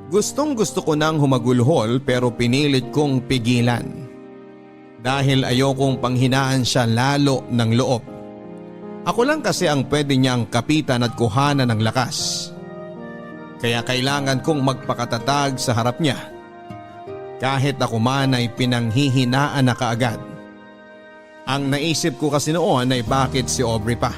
gustong gusto ko nang humagulhol pero pinilit kong pigilan. Dahil ayokong panghinaan siya lalo ng loob. Ako lang kasi ang pwede niyang kapitan at kuhanan ng lakas. Kaya kailangan kong magpakatatag sa harap niya. Kahit ako man ay pinanghihinaan na kaagad. Ang naisip ko kasi noon ay bakit si Aubrey pa.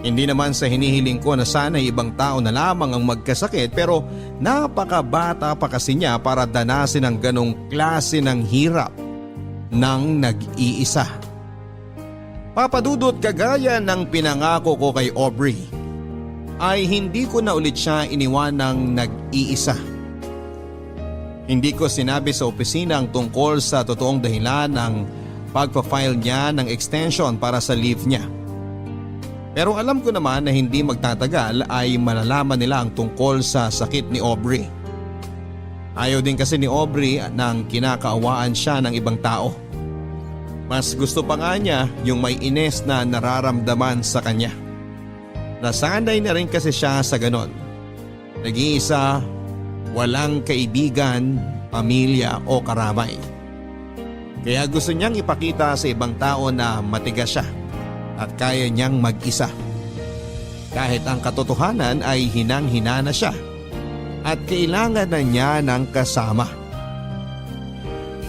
Hindi naman sa hinihiling ko na sana ibang tao na lamang ang magkasakit pero napakabata pa kasi niya para danasin ang ganong klase ng hirap ng nag-iisa. Papadudot kagaya ng pinangako ko kay Aubrey ay hindi ko na ulit siya iniwan ng nag-iisa. Hindi ko sinabi sa opisina ang tungkol sa totoong dahilan ng pagpa-file niya ng extension para sa leave niya. Pero alam ko naman na hindi magtatagal ay malalaman nila ang tungkol sa sakit ni Aubrey. Ayaw din kasi ni Aubrey nang kinakaawaan siya ng ibang tao. Mas gusto pa nga niya yung may ines na nararamdaman sa kanya. Nasanay na rin kasi siya sa ganon. Nag-iisa, walang kaibigan, pamilya o karamay. Kaya gusto niyang ipakita sa ibang tao na matigas siya at kaya niyang mag-isa. Kahit ang katotohanan ay hinang-hina na siya at kailangan na niya ng kasama.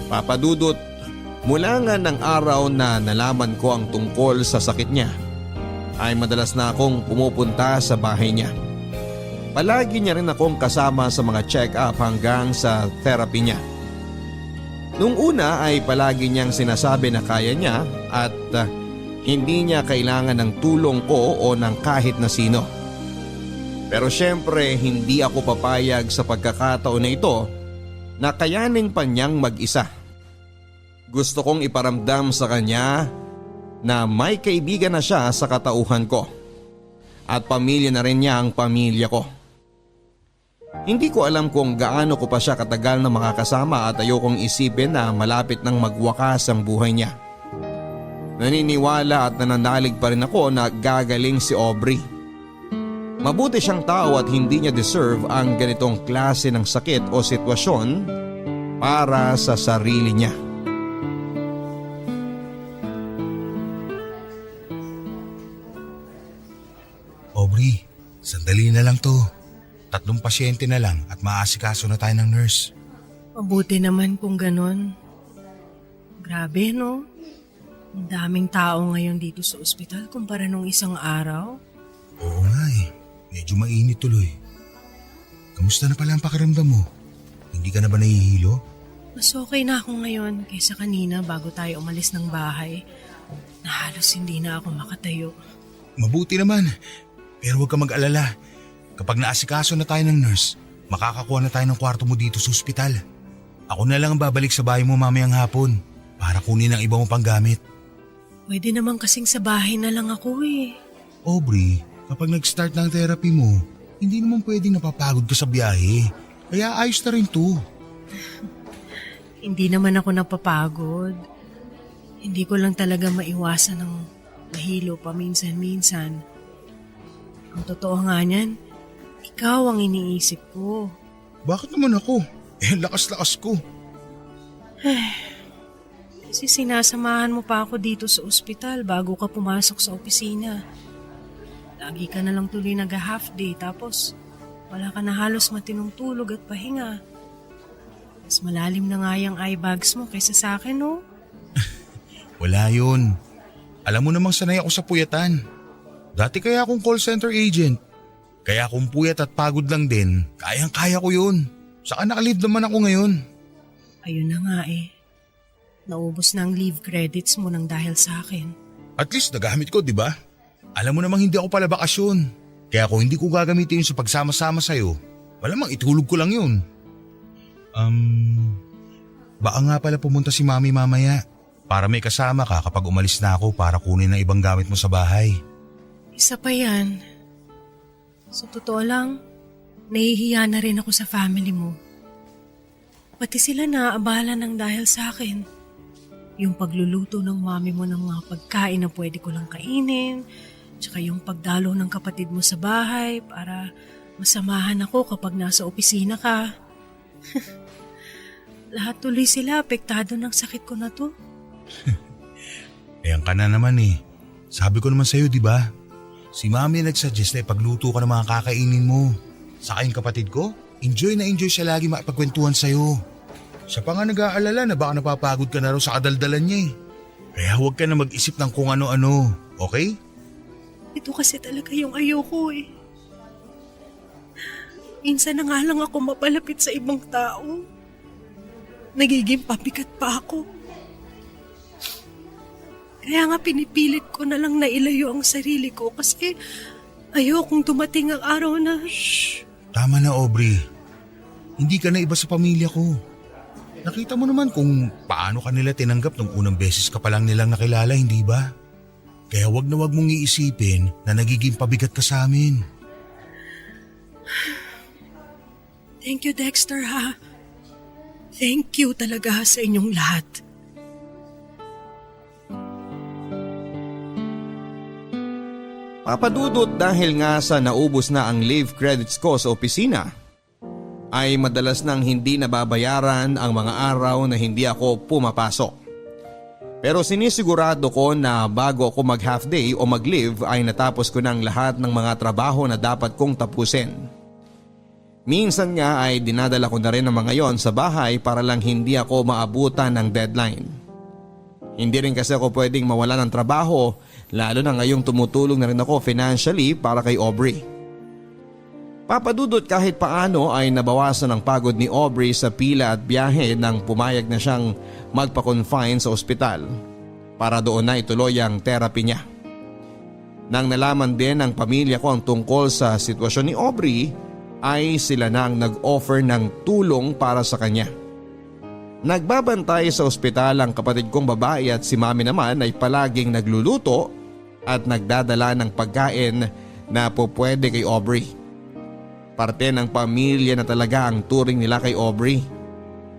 Papadudot, mula nga ng araw na nalaman ko ang tungkol sa sakit niya, ay madalas na akong pumupunta sa bahay niya. Palagi niya rin akong kasama sa mga check-up hanggang sa therapy niya. Nung una ay palagi niyang sinasabi na kaya niya at hindi niya kailangan ng tulong ko o ng kahit na sino. Pero syempre hindi ako papayag sa pagkakataon na ito na kayanin pa niyang mag-isa. Gusto kong iparamdam sa kanya na may kaibigan na siya sa katauhan ko at pamilya na rin niya ang pamilya ko. Hindi ko alam kung gaano ko pa siya katagal na makakasama at ayokong isipin na malapit nang magwakas ang buhay niya. Naniniwala at nananalig pa rin ako na gagaling si Aubrey. Mabuti siyang tao at hindi niya deserve ang ganitong klase ng sakit o sitwasyon para sa sarili niya. Aubrey, sandali na lang to. 3 pasyente na lang at maasikaso na tayo ng nurse. Mabuti naman kung ganon. Grabe no? Ang daming tao ngayon dito sa ospital kumpara nung isang araw. Oo nga eh, medyo mainit tuloy. Kamusta na pala ang pakiramdam mo? Hindi ka na ba nahihilo? Mas okay na ako ngayon kaysa kanina bago tayo umalis ng bahay. Na halos hindi na ako makatayo. Mabuti naman, pero huwag ka mag-alala. Kapag naasikaso na tayo ng nurse, makakakuha na tayo ng kwarto mo dito sa ospital. Ako na lang ang babalik sa bahay mo mamayang hapon para kunin ang iba mo pang gamit. Pwede naman kasing sa bahay na lang ako eh. Aubrey, kapag nag-start na ang therapy mo, hindi naman pwedeng napapagod ka sa biyahe. Kaya ayos na rin to. Hindi naman ako napapagod. Hindi ko lang talaga maiwasan ng mahilo paminsan-minsan. Ang totoo nga niyan, ikaw ang iniisip ko. Bakit naman ako? Lakas-lakas ko. Kasi sinasamahan mo pa ako dito sa ospital bago ka pumasok sa opisina. Lagi ka na lang tuloy nag-half day tapos wala ka na halos matinong tulog at pahinga. Mas malalim na nga yung eye bags mo kaysa sa akin, no? Wala yun. Alam mo namang sanay ako sa puyatan. Dati kaya akong call center agent. Kaya kung puyat at pagod lang din, kayang-kaya ko yun. Saka nakalive naman ako ngayon. Ayun na nga eh. Naubos na ang leave credits mo nang dahil sa akin. At least nagamit ko, di ba? Alam mo namang hindi ako pala bakasyon. Kaya kung hindi ko gagamitin yun sa pagsama-sama sa'yo, malamang itulog ko lang yun. Baka nga pala pumunta si Mami mamaya para may kasama ka kapag umalis na ako para kunin ang ibang gamit mo sa bahay. Isa pa yan. Sa totoo lang, nahihiya na rin ako sa family mo. Pati sila naaabala ng dahil sa akin. Yung pagluluto ng mami mo ng mga pagkain na pwede ko lang kainin, tsaka yung pagdalo ng kapatid mo sa bahay para masamahan ako kapag nasa opisina ka. Lahat tuloy sila apektado ng sakit ko na to. Ayan ka na naman eh. Sabi ko naman sa'yo, di ba? Si Mami nagsuggest na ipagluto ka ng mga kakainin mo. Saka yung kapatid ko, enjoy na enjoy siya lagi makipagkwentuhan sa'yo. Siya pa nga nag-aalala na baka napapagod ka na raw sa kadaldalan niya eh. Kaya huwag ka na mag-isip ng kung ano-ano, okay? Ito kasi talaga yung ayoko eh. Minsan na nga lang ako mapalapit sa ibang tao. Nagiging pabigat pa ako. Kaya nga pinipilit ko na lang na ilayo ang sarili ko kasi ayokong dumating ang araw na... Shh! Tama na, Aubrey. Hindi ka na iba sa pamilya ko. Nakita mo naman kung paano ka nila tinanggap nung unang beses ka pa lang nilang nakilala, hindi ba? Kaya wag na wag mong iisipin na nagiging pabigat ka sa amin. Thank you, Dexter, ha? Thank you talaga sa inyong lahat. Papadudot dahil nga sa naubos na ang leave credits ko sa opisina, ay madalas nang hindi nababayaran ang mga araw na hindi ako pumapasok. Pero sinisigurado ko na bago ako mag half day o mag leave ay natapos ko ng lahat ng mga trabaho na dapat kong tapusin. Minsan nga ay dinadala ko na rin ang mga yon sa bahay para lang hindi ako maabutan ng deadline. Hindi rin kasi ako pwedeng mawala ng trabaho, lalo na ngayong tumutulong na rin ako financially para kay Aubrey. Papadudot kahit paano ay nabawasan ang pagod ni Aubrey sa pila at biyahe nang pumayag na siyang magpa-confine sa ospital para doon na ituloy ang therapy niya. Nang nalaman din ng pamilya ko ang tungkol sa sitwasyon ni Aubrey ay sila na ang nag-offer ng tulong para sa kanya. Nagbabantay sa ospital ang kapatid kong babae at si Mami naman ay palaging nagluluto at nagdadala ng pagkain na pupwede kay Aubrey. Parte ng pamilya na talaga ang turing nila kay Aubrey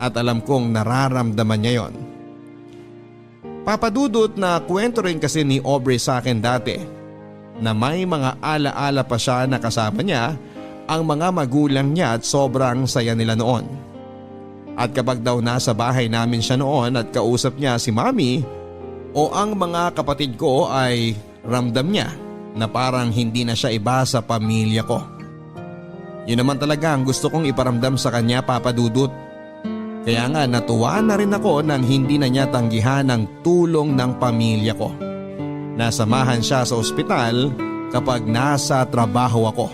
at alam kong nararamdaman niya yon. Papadudot na kwento rin kasi ni Aubrey sa akin dati na may mga alaala pa siya na kasama niya ang mga magulang niya at sobrang saya nila noon. At kapag daw nasa bahay namin siya noon at kausap niya si Mami o ang mga kapatid ko ay ramdam niya na parang hindi na siya iba sa pamilya ko. Yun naman talaga ang gusto kong iparamdam sa kanya, Papadudot. Kaya nga natuwa na rin ako nang hindi na niya tanggihan ang tulong ng pamilya ko. Nasamahan siya sa ospital kapag nasa trabaho ako.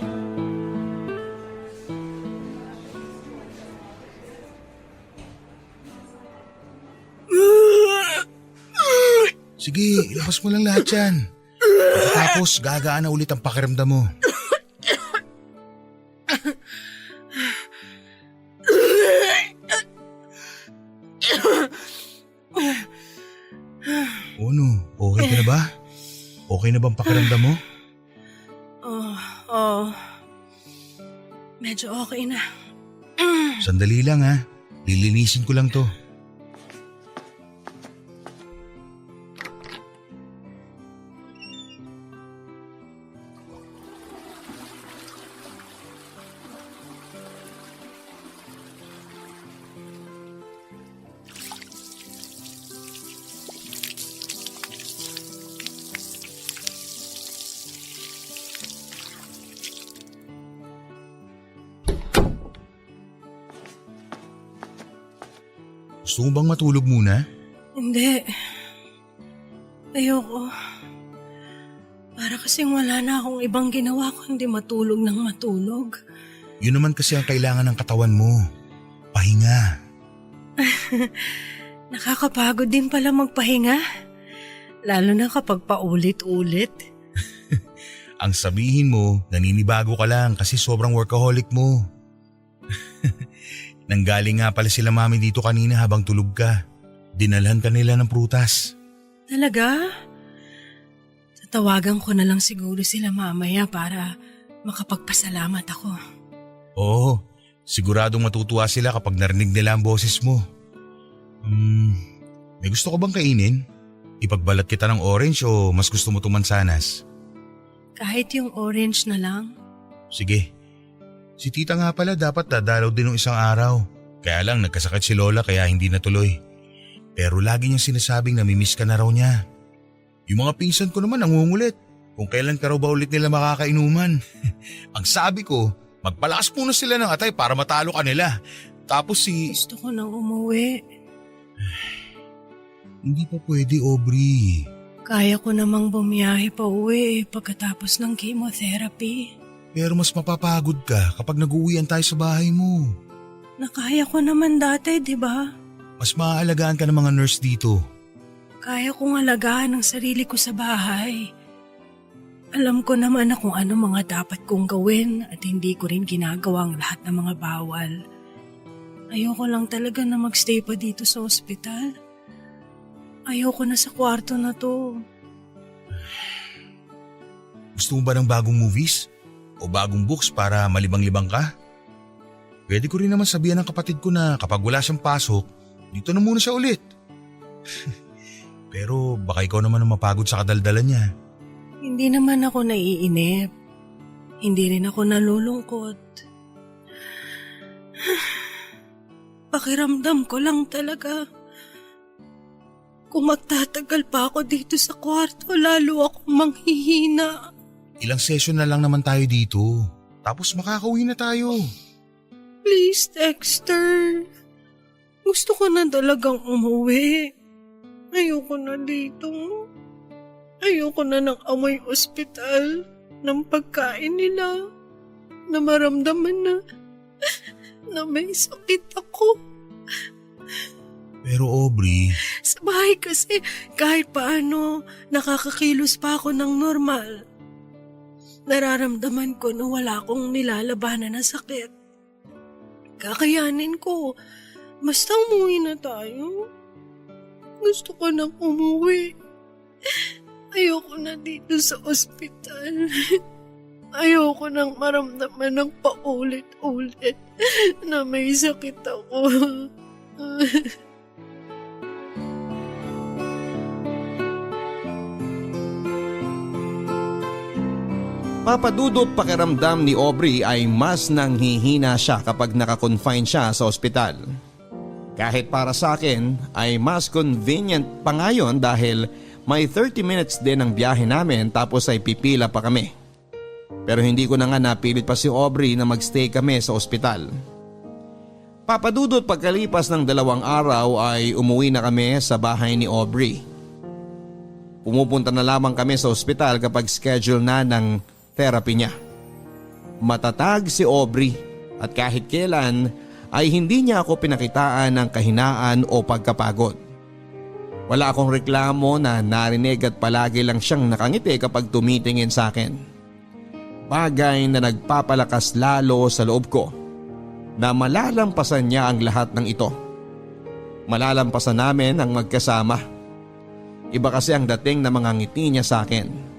Sige, ilabas mo lang lahat yan. Pagkatapos gagaan na ulit ang pakiramdam mo. Ano? Okay ka na ba? Okay na bang pakiramdam mo? Medyo okay na. Sandali lang ha. Lilinisin ko lang to. Gusto mo bang matulog muna? Hindi. Ayoko. Para kasing wala na akong ibang ginawa kundi matulog ng matulog. Yun naman kasi ang kailangan ng katawan mo. Pahinga. Nakakapagod din pala magpahinga. Lalo na kapag paulit-ulit. Ang sabihin mo, naninibago ka lang kasi sobrang workaholic mo. Nanggaling nga pala sila mami dito kanina habang tulog ka. Dinalhan ka nila ng prutas. Talaga? Tatawagan ko na lang siguro sila mamaya para makapagpasalamat ako. Oo, siguradong matutuwa sila kapag narinig nila ang boses mo. May gusto ko bang kainin? Ipagbalat kita ng orange o mas gusto mo mansanas? Kahit yung orange na lang. Sige. Si tita nga pala dapat dadalaw din ng isang araw. Kaya lang nagkasakit si Lola kaya hindi natuloy. Pero lagi niyang sinasabing namimiss ka na raw niya. Yung mga pinsan ko naman nangungulit kung kailan ka raw ba ulit nila makakainuman. Ang sabi ko, magpalakas muna sila ng atay para matalo ka nila. Tapos Gusto ko nang umuwi. Hindi pa pwede, Aubrey. Kaya ko namang bumiyahe pa uwi pagkatapos ng chemotherapy. Pero mas mapapagod ka kapag nag-uwian tayo sa bahay mo. Nakaya ko naman dati, di ba? Mas maaalagaan ka ng mga nurse dito. Kaya kong alagaan ang sarili ko sa bahay. Alam ko naman na kung ano mga dapat kong gawin at hindi ko rin ginagawa ang lahat ng mga bawal. Ayoko lang talaga na magstay pa dito sa ospital. Ayoko na sa kwarto na to. Gusto mo ba ng bagong movies? O bagong books para malibang-libang ka? Pwede ko rin naman sabihan ng kapatid ko na kapag wala siyang pasok, dito na muna siya ulit. Pero baka ikaw naman ang mapagod sa kadaldalan niya. Hindi naman ako naiinip. Hindi rin ako nalulungkot. Pakiramdam ko lang talaga. Kung magtatagal pa ako dito sa kwarto, lalo akong manghihina. Ilang session na lang naman tayo dito. Tapos makakauwi na tayo. Please, Dexter. Gusto ko na talagang umuwi. Ayoko na dito. Ayoko na ng amoy ospital, ng pagkain nila, na maramdaman na may sakit ako. Pero Aubrey, Sa bahay kasi kahit paano nakakakilos pa ako ng normal. Nararamdaman ko na wala akong nilalabanan na sakit. Kakayanin ko. Basta umuwi na tayo. Gusto ko nang umuwi. Ayoko na dito sa ospital. Ayoko nang maramdaman ng paulit-ulit na may sakit ako. Papadudot pakiramdam ni Aubrey ay mas nanghihina siya kapag nakakonfine siya sa ospital. Kahit para sa akin ay mas convenient pa ngayon dahil may 30 minutes din ang biyahe namin tapos ay pipila pa kami. Pero hindi ko na nga napilit pa si Aubrey na magstay kami sa ospital. Papadudot pagkalipas ng 2 araw ay umuwi na kami sa bahay ni Aubrey. Pumupunta na lamang kami sa ospital kapag schedule na ng therapy niya. Matatag si Aubrey at kahit kailan ay hindi niya ako pinakitaan ng kahinaan o pagkapagod. Wala akong reklamo na narinig at palagi lang siyang nakangiti kapag tumitingin sa akin. Bagay na nagpapalakas lalo sa loob ko na malalampasan niya ang lahat ng ito. Malalampasan namin ang magkasama. Iba kasi ang dating na mga ngiti niya sa akin.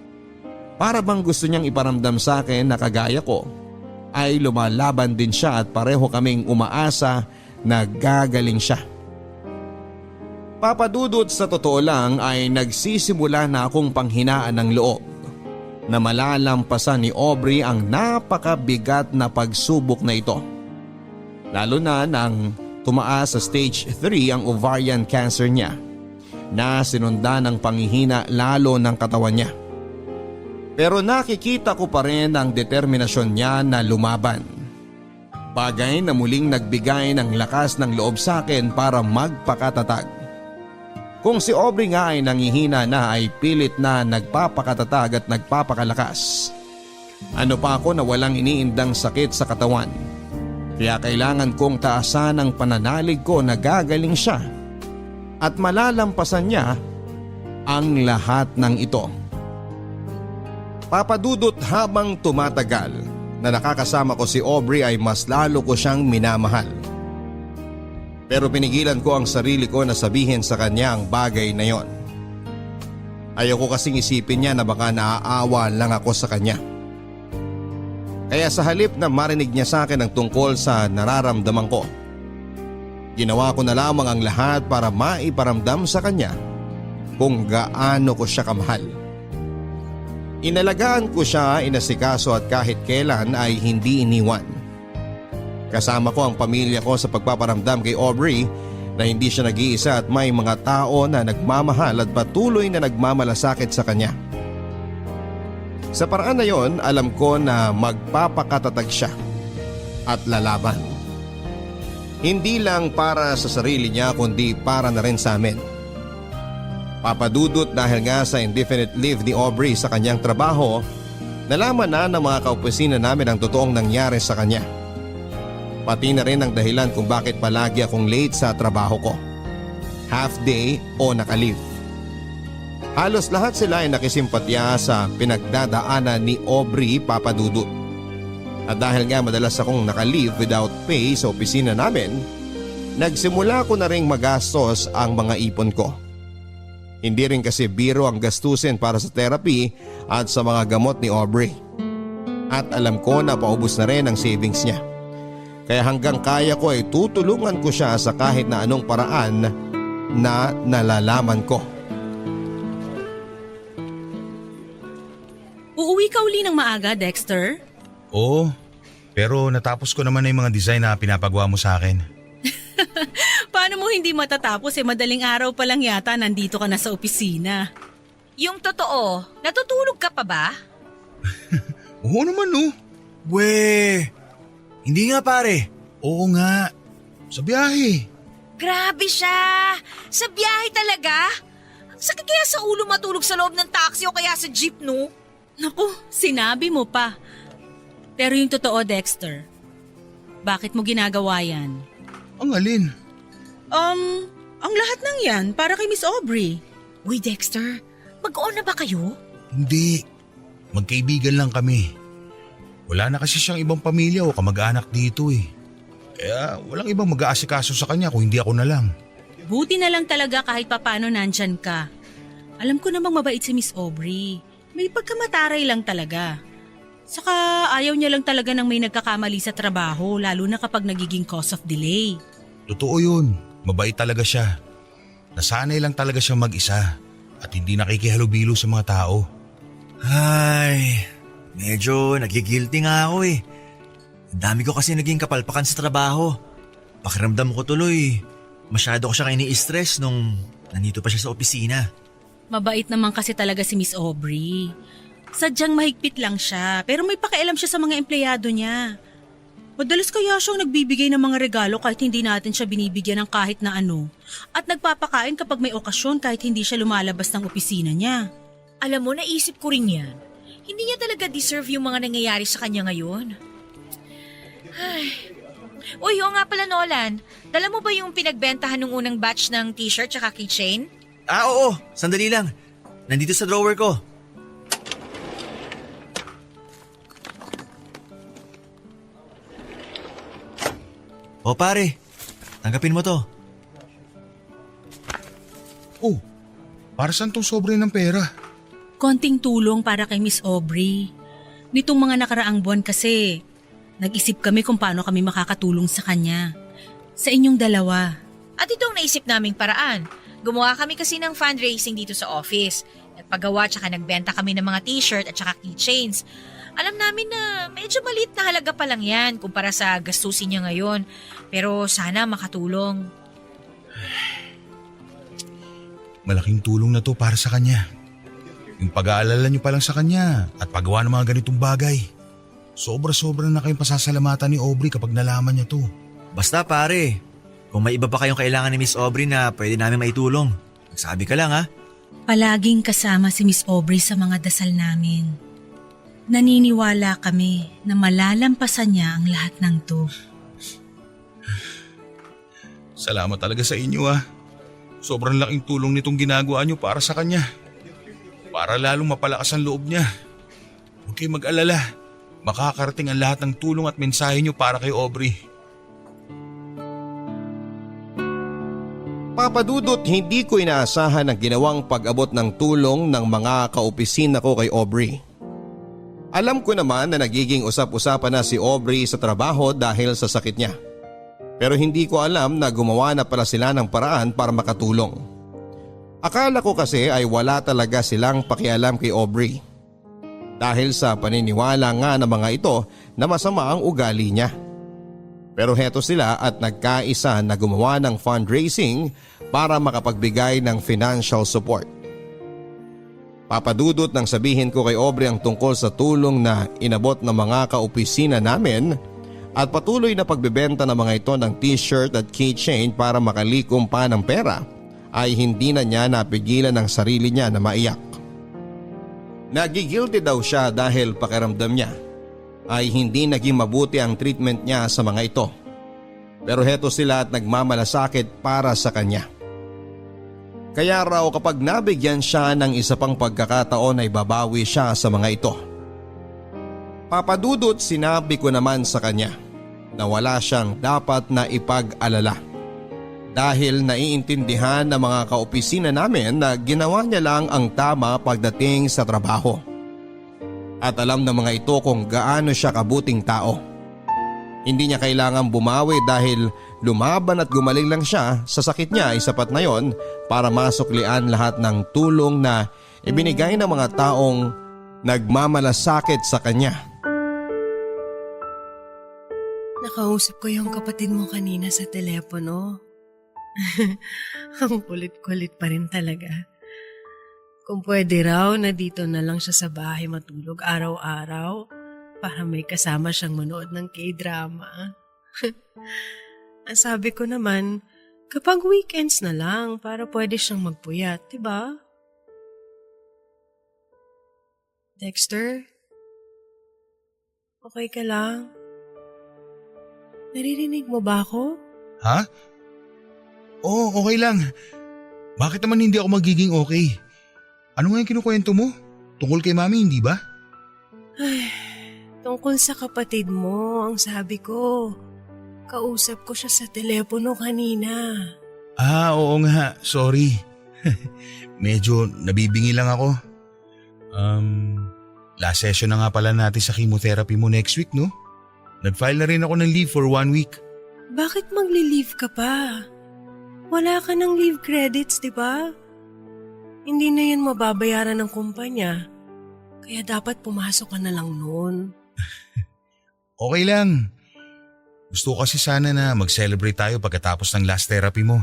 Para bang gusto niyang iparamdam sa akin na kagaya ko ay lumalaban din siya at pareho kaming umaasa na gagaling siya. Papadudot sa totoo lang ay nagsisimula na akong panghinaan ng loob na malalampasan ni Aubrey ang napakabigat na pagsubok na ito. Lalo na nang tumaas sa stage 3 ang ovarian cancer niya na sinundan ng panghihina lalo ng katawan niya. Pero nakikita ko pa rin ang determinasyon niya na lumaban. Bagay na muling nagbigay ng lakas ng loob sa akin para magpakatatag. Kung si Aubrey nga ay nangihina na ay pilit na nagpapakatatag at nagpapakalakas. Ano pa ako na walang iniindang sakit sa katawan. Kaya kailangan kong taasan ang pananalig ko na gagaling siya at malalampasan niya ang lahat ng ito. Papadudot habang tumatagal na nakakasama ko si Aubrey ay mas lalo ko siyang minamahal. Pero pinigilan ko ang sarili ko na sabihin sa kanya ang bagay na yon. Ayoko kasing isipin niya na baka naaawa lang ako sa kanya. Kaya sa halip na marinig niya sa akin ang tungkol sa nararamdaman ko, ginawa ko na lamang ang lahat para maiparamdam sa kanya kung gaano ko siya kamahal. Inalagaan ko siya, inasikaso at kahit kailan ay hindi iniwan. Kasama ko ang pamilya ko sa pagpaparamdam kay Aubrey na hindi siya nag-iisa at may mga tao na nagmamahal at patuloy na nagmamalasakit sa kanya. Sa paraan na yon, alam ko na magpapakatatag siya at lalaban. Hindi lang para sa sarili niya kundi para na rin sa amin. Papadudot dahil nga sa indefinite leave ni Aubrey sa kanyang trabaho, nalaman na ng mga kaopisina namin ang totoong nangyari sa kanya. Pati na rin ang dahilan kung bakit palagi akong late sa trabaho ko. Half day o naka-leave. Halos lahat sila ay nakisimpatya sa pinagdadaanan ni Aubrey, papadudot. At dahil nga madalas akong naka-leave without pay sa opisina namin, nagsimula ko na ring magastos ang mga ipon ko. Hindi rin kasi biro ang gastusin para sa therapy at sa mga gamot ni Aubrey. At alam ko na paubos na rin ang savings niya. Kaya hanggang kaya ko ay tutulungan ko siya sa kahit na anong paraan na nalalaman ko. Uuwi ka uli ng maaga, Dexter? Oo, pero natapos ko naman na yung mga design na pinapagawa mo sa akin. Paano mo hindi matatapos madaling araw pa lang yata nandito ka na sa opisina. Yung totoo, natutulog ka pa ba? Oo naman no. Weh, hindi nga pare. Oo nga, sa biyahe. Grabe siya! Sa biyahe talaga? Sakit kaya sa ulo matulog sa loob ng taxi o kaya sa jeep, no? Naku, sinabi mo pa. Pero yung totoo, Dexter, bakit mo ginagawa yan? Ang alin? Ang lahat ng yan para kay Miss Aubrey. Uy, Dexter, mag-on na ba kayo? Hindi, magkaibigan lang kami. Wala na kasi siyang ibang pamilya o kamag-anak dito eh. Kaya walang ibang mag-aasikaso sa kanya kung hindi ako na lang. Buti na lang talaga kahit papano nandyan ka. Alam ko namang mabait si Miss Aubrey. May pagkamataray lang talaga. Saka ayaw niya lang talaga ng may nagkakamali sa trabaho lalo na kapag nagiging cause of delay. Totoo yun, mabait talaga siya. Nasanay lang talaga siya mag-isa at hindi nakikihalubilo sa mga tao. Ay, medyo nagigilty nga ako eh. Ang dami ko kasi naging kapalpakan sa trabaho. Pakiramdam ko tuloy, masyado ko siya ini-stress nung nandito pa siya sa opisina. Mabait naman kasi talaga si Miss Aubrey. Sadyang mahigpit lang siya pero may pakialam siya sa mga empleyado niya. Madalas kaya siyang nagbibigay ng mga regalo kahit hindi natin siya binibigyan ng kahit na ano. At nagpapakain kapag may okasyon kahit hindi siya lumalabas ng opisina niya. Alam mo, naisip ko rin yan. Hindi niya talaga deserve yung mga nangyayari sa kanya ngayon. Ay. Uy, oo nga pala, Nolan. Dala mo ba yung pinagbentahan ng unang batch ng t-shirt tsaka keychain? Oo, sandali lang. Nandito sa drawer ko. O pare, tanggapin mo to. Oh, para saan tong sobre ng pera? Konting tulong para kay Miss Aubrey. Nitong mga nakaraang buwan kasi, nag-isip kami kung paano kami makakatulong sa kanya. Sa inyong dalawa. At itong naisip naming paraan. Gumawa kami kasi ng fundraising dito sa office. Nagpagawa tsaka nagbenta kami ng mga t-shirt at tsaka keychains. Alam namin na medyo maliit na halaga pa lang yan kumpara sa gastusin niya ngayon. Pero sana makatulong. Malaking tulong na to para sa kanya. Yung pag-aalala niyo pa lang sa kanya at paggawa ng mga ganitong bagay. Sobra-sobra na kayong pasasalamatan ni Aubrey kapag nalaman niya to. Basta pare, kung may iba pa kayong kailangan ni Miss Aubrey na pwede namin maitulong, magsabi ka lang ha. Palaging kasama si Miss Aubrey sa mga dasal namin. Naniniwala kami na malalampasan niya ang lahat ng to. Salamat talaga sa inyo ah. Sobrang laking tulong nitong ginagawa niyo para sa kanya. Para lalong mapalakas ang loob niya. Huwag kayong mag-alala. Makakarating ang lahat ng tulong at mensahe niyo para kay Aubrey. Papadudot, hindi ko inaasahan ang ginawang pag-abot ng tulong ng mga kaopisina ko kay Aubrey. Alam ko naman na nagiging usap-usapan na si Aubrey sa trabaho dahil sa sakit niya. Pero hindi ko alam na gumawa na pala sila ng paraan para makatulong. Akala ko kasi ay wala talaga silang pakialam kay Aubrey. Dahil sa paniniwala nga ng mga ito na masama ang ugali niya. Pero heto sila at nagkaisa na gumawa ng fundraising para makapagbigay ng financial support. Papadudot nang sabihin ko kay Aubrey ang tungkol sa tulong na inabot ng mga kaopisina namin at patuloy na pagbebenta ng mga ito ng t-shirt at keychain para makalikom pa ng pera, ay hindi na niya napigilan ang sarili niya na maiyak. Nagigilty daw siya dahil pakiramdam niya ay hindi naging mabuti ang treatment niya sa mga ito. Pero heto sila at nagmamalasakit para sa kanya. Kaya raw kapag nabigyan siya ng isa pang pagkakataon ay babawi siya sa mga ito. Papadudot, sinabi ko naman sa kanya na wala siyang dapat na ipag-alala. Dahil naiintindihan ng mga kaopisina namin na ginawa niya lang ang tama pagdating sa trabaho. At alam ng mga ito kung gaano siya kabuting tao. Hindi niya kailangang bumawi dahil lumaban at gumaling lang siya sa sakit niya ay sapat na yon para masuklian lahat ng tulong na ibinigay ng mga taong nagmamalasakit sa kanya. Nakausap ko yung kapatid mo kanina sa telepono. Ang kulit-kulit pa rin talaga. Kung pwede raw na dito na lang siya sa bahay matulog araw-araw para may kasama siyang manood ng K-drama. Ang sabi ko naman, kapag weekends na lang para pwede siyang magpuyat, diba? Dexter? Okay ka lang? Naririnig mo ba ako? Ha? Oo, okay lang. Bakit naman hindi ako magiging okay? Ano nga yung kinukwento mo? Tungkol kay mami, hindi ba? Ay, tungkol sa kapatid mo, ang sabi ko. Kausap ko siya sa telepono kanina. Ah, oo nga. Sorry. Medyo nabibingi lang ako. Last session na nga pala natin sa chemotherapy mo next week, no? Nag-file na rin ako ng leave for 1 week. Bakit magli-leave ka pa? Wala ka ng leave credits, di ba? Hindi na yan mababayaran ng kumpanya. Kaya dapat pumasok ka na lang noon. Okay lang. Gusto ko kasi sana na mag-celebrate tayo pagkatapos ng last therapy mo.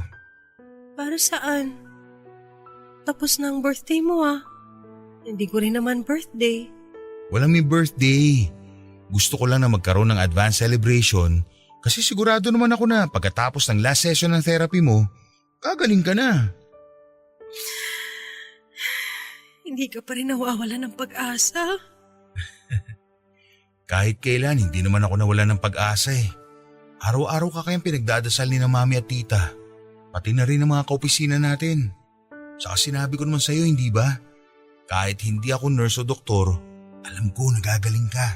Para saan? Tapos na ang birthday mo Hindi ko rin naman birthday. Walang may birthday. Gusto ko lang na magkaroon ng advance celebration kasi sigurado naman ako na pagkatapos ng last session ng therapy mo, kagaling ka na. Hindi ka pa rin nawawala ng pag-asa. Kahit kailan, hindi naman ako nawala ng pag-asa eh. Araw-araw ka kayang pinagdadasal ni na mami at tita. Pati na rin ang mga kaopisina natin. Saka sinabi ko naman sa'yo, hindi ba? Kahit hindi ako nurse o doktor, alam ko nagagaling ka.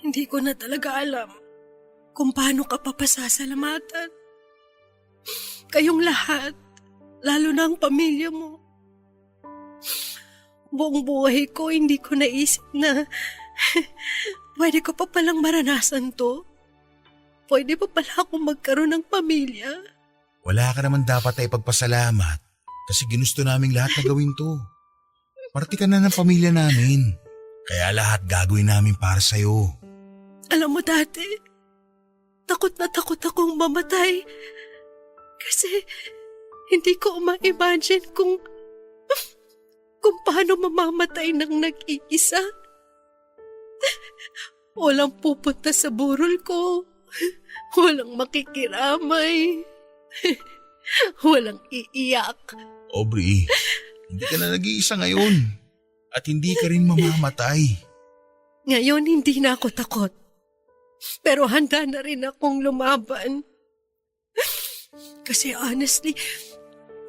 Hindi ko na talaga alam kung paano ka papasasalamatan. Kayong lahat, lalo na ang pamilya mo. Buong buhay ko, hindi ko naisip na pwede ko pa palang maranasan to. Pwede pa pala akong magkaroon ng pamilya. Wala ka naman dapat na ipagpasalamat kasi ginusto naming lahat na gawin to. Parte ka na ng pamilya namin. Kaya lahat gagawin namin para sa'yo. Alam mo dati, takot na takot akong mamatay. Kasi hindi ko ma-imagine kung paano mamamatay ng nag-iisa. Walang pupunta sa burol ko. Walang makikiramay. Walang iiyak. Aubrey, hindi ka na nag-iisa ngayon. At hindi ka rin mamamatay. Ngayon hindi na ako takot. Pero handa na rin akong lumaban. Kasi honestly,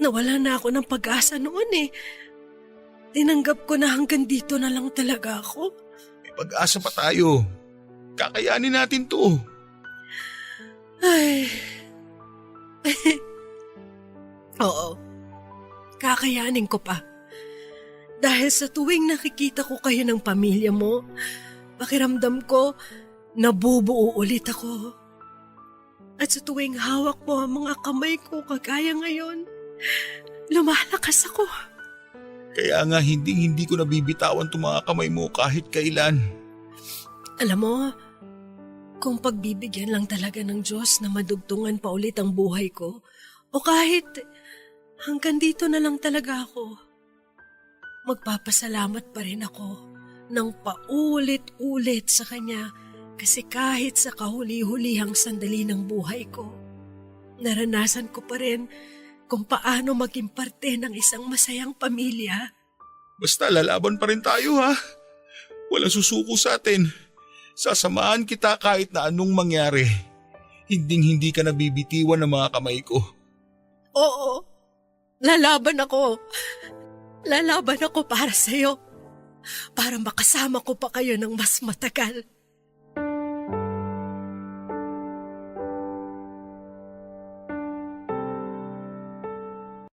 nawala na ako ng pag-asa noon eh. Tinanggap ko na hanggang dito na lang talaga ako. May pag-asa pa tayo. Kakayanin natin to. Ay. Oo, kakayanin ko pa. Dahil sa tuwing nakikita ko kayo ng pamilya mo, pakiramdam ko, nabubuo ulit ako. At sa tuwing hawak mo ang mga kamay ko kagaya ngayon, lumalakas ako. Kaya nga hindi ko nabibitawan itong mga kamay mo kahit kailan. Alam mo, kung pagbibigyan lang talaga ng Diyos na madugtungan pa ulit ang buhay ko, o kahit hanggang dito na lang talaga ako, magpapasalamat pa rin ako ng paulit-ulit sa Kanya kasi kahit sa kahuli-hulihang sandali ng buhay ko, naranasan ko pa rin kung paano maging parte ng isang masayang pamilya. Basta lalaban pa rin tayo ha. Walang susuko sa atin. Sasamahan kita kahit na anong mangyari. Hinding-hindi ka nabibitiwan ng mga kamay ko. Oo, lalaban ako. Lalaban ako para sa'yo. Para makasama ko pa kayo ng mas matagal.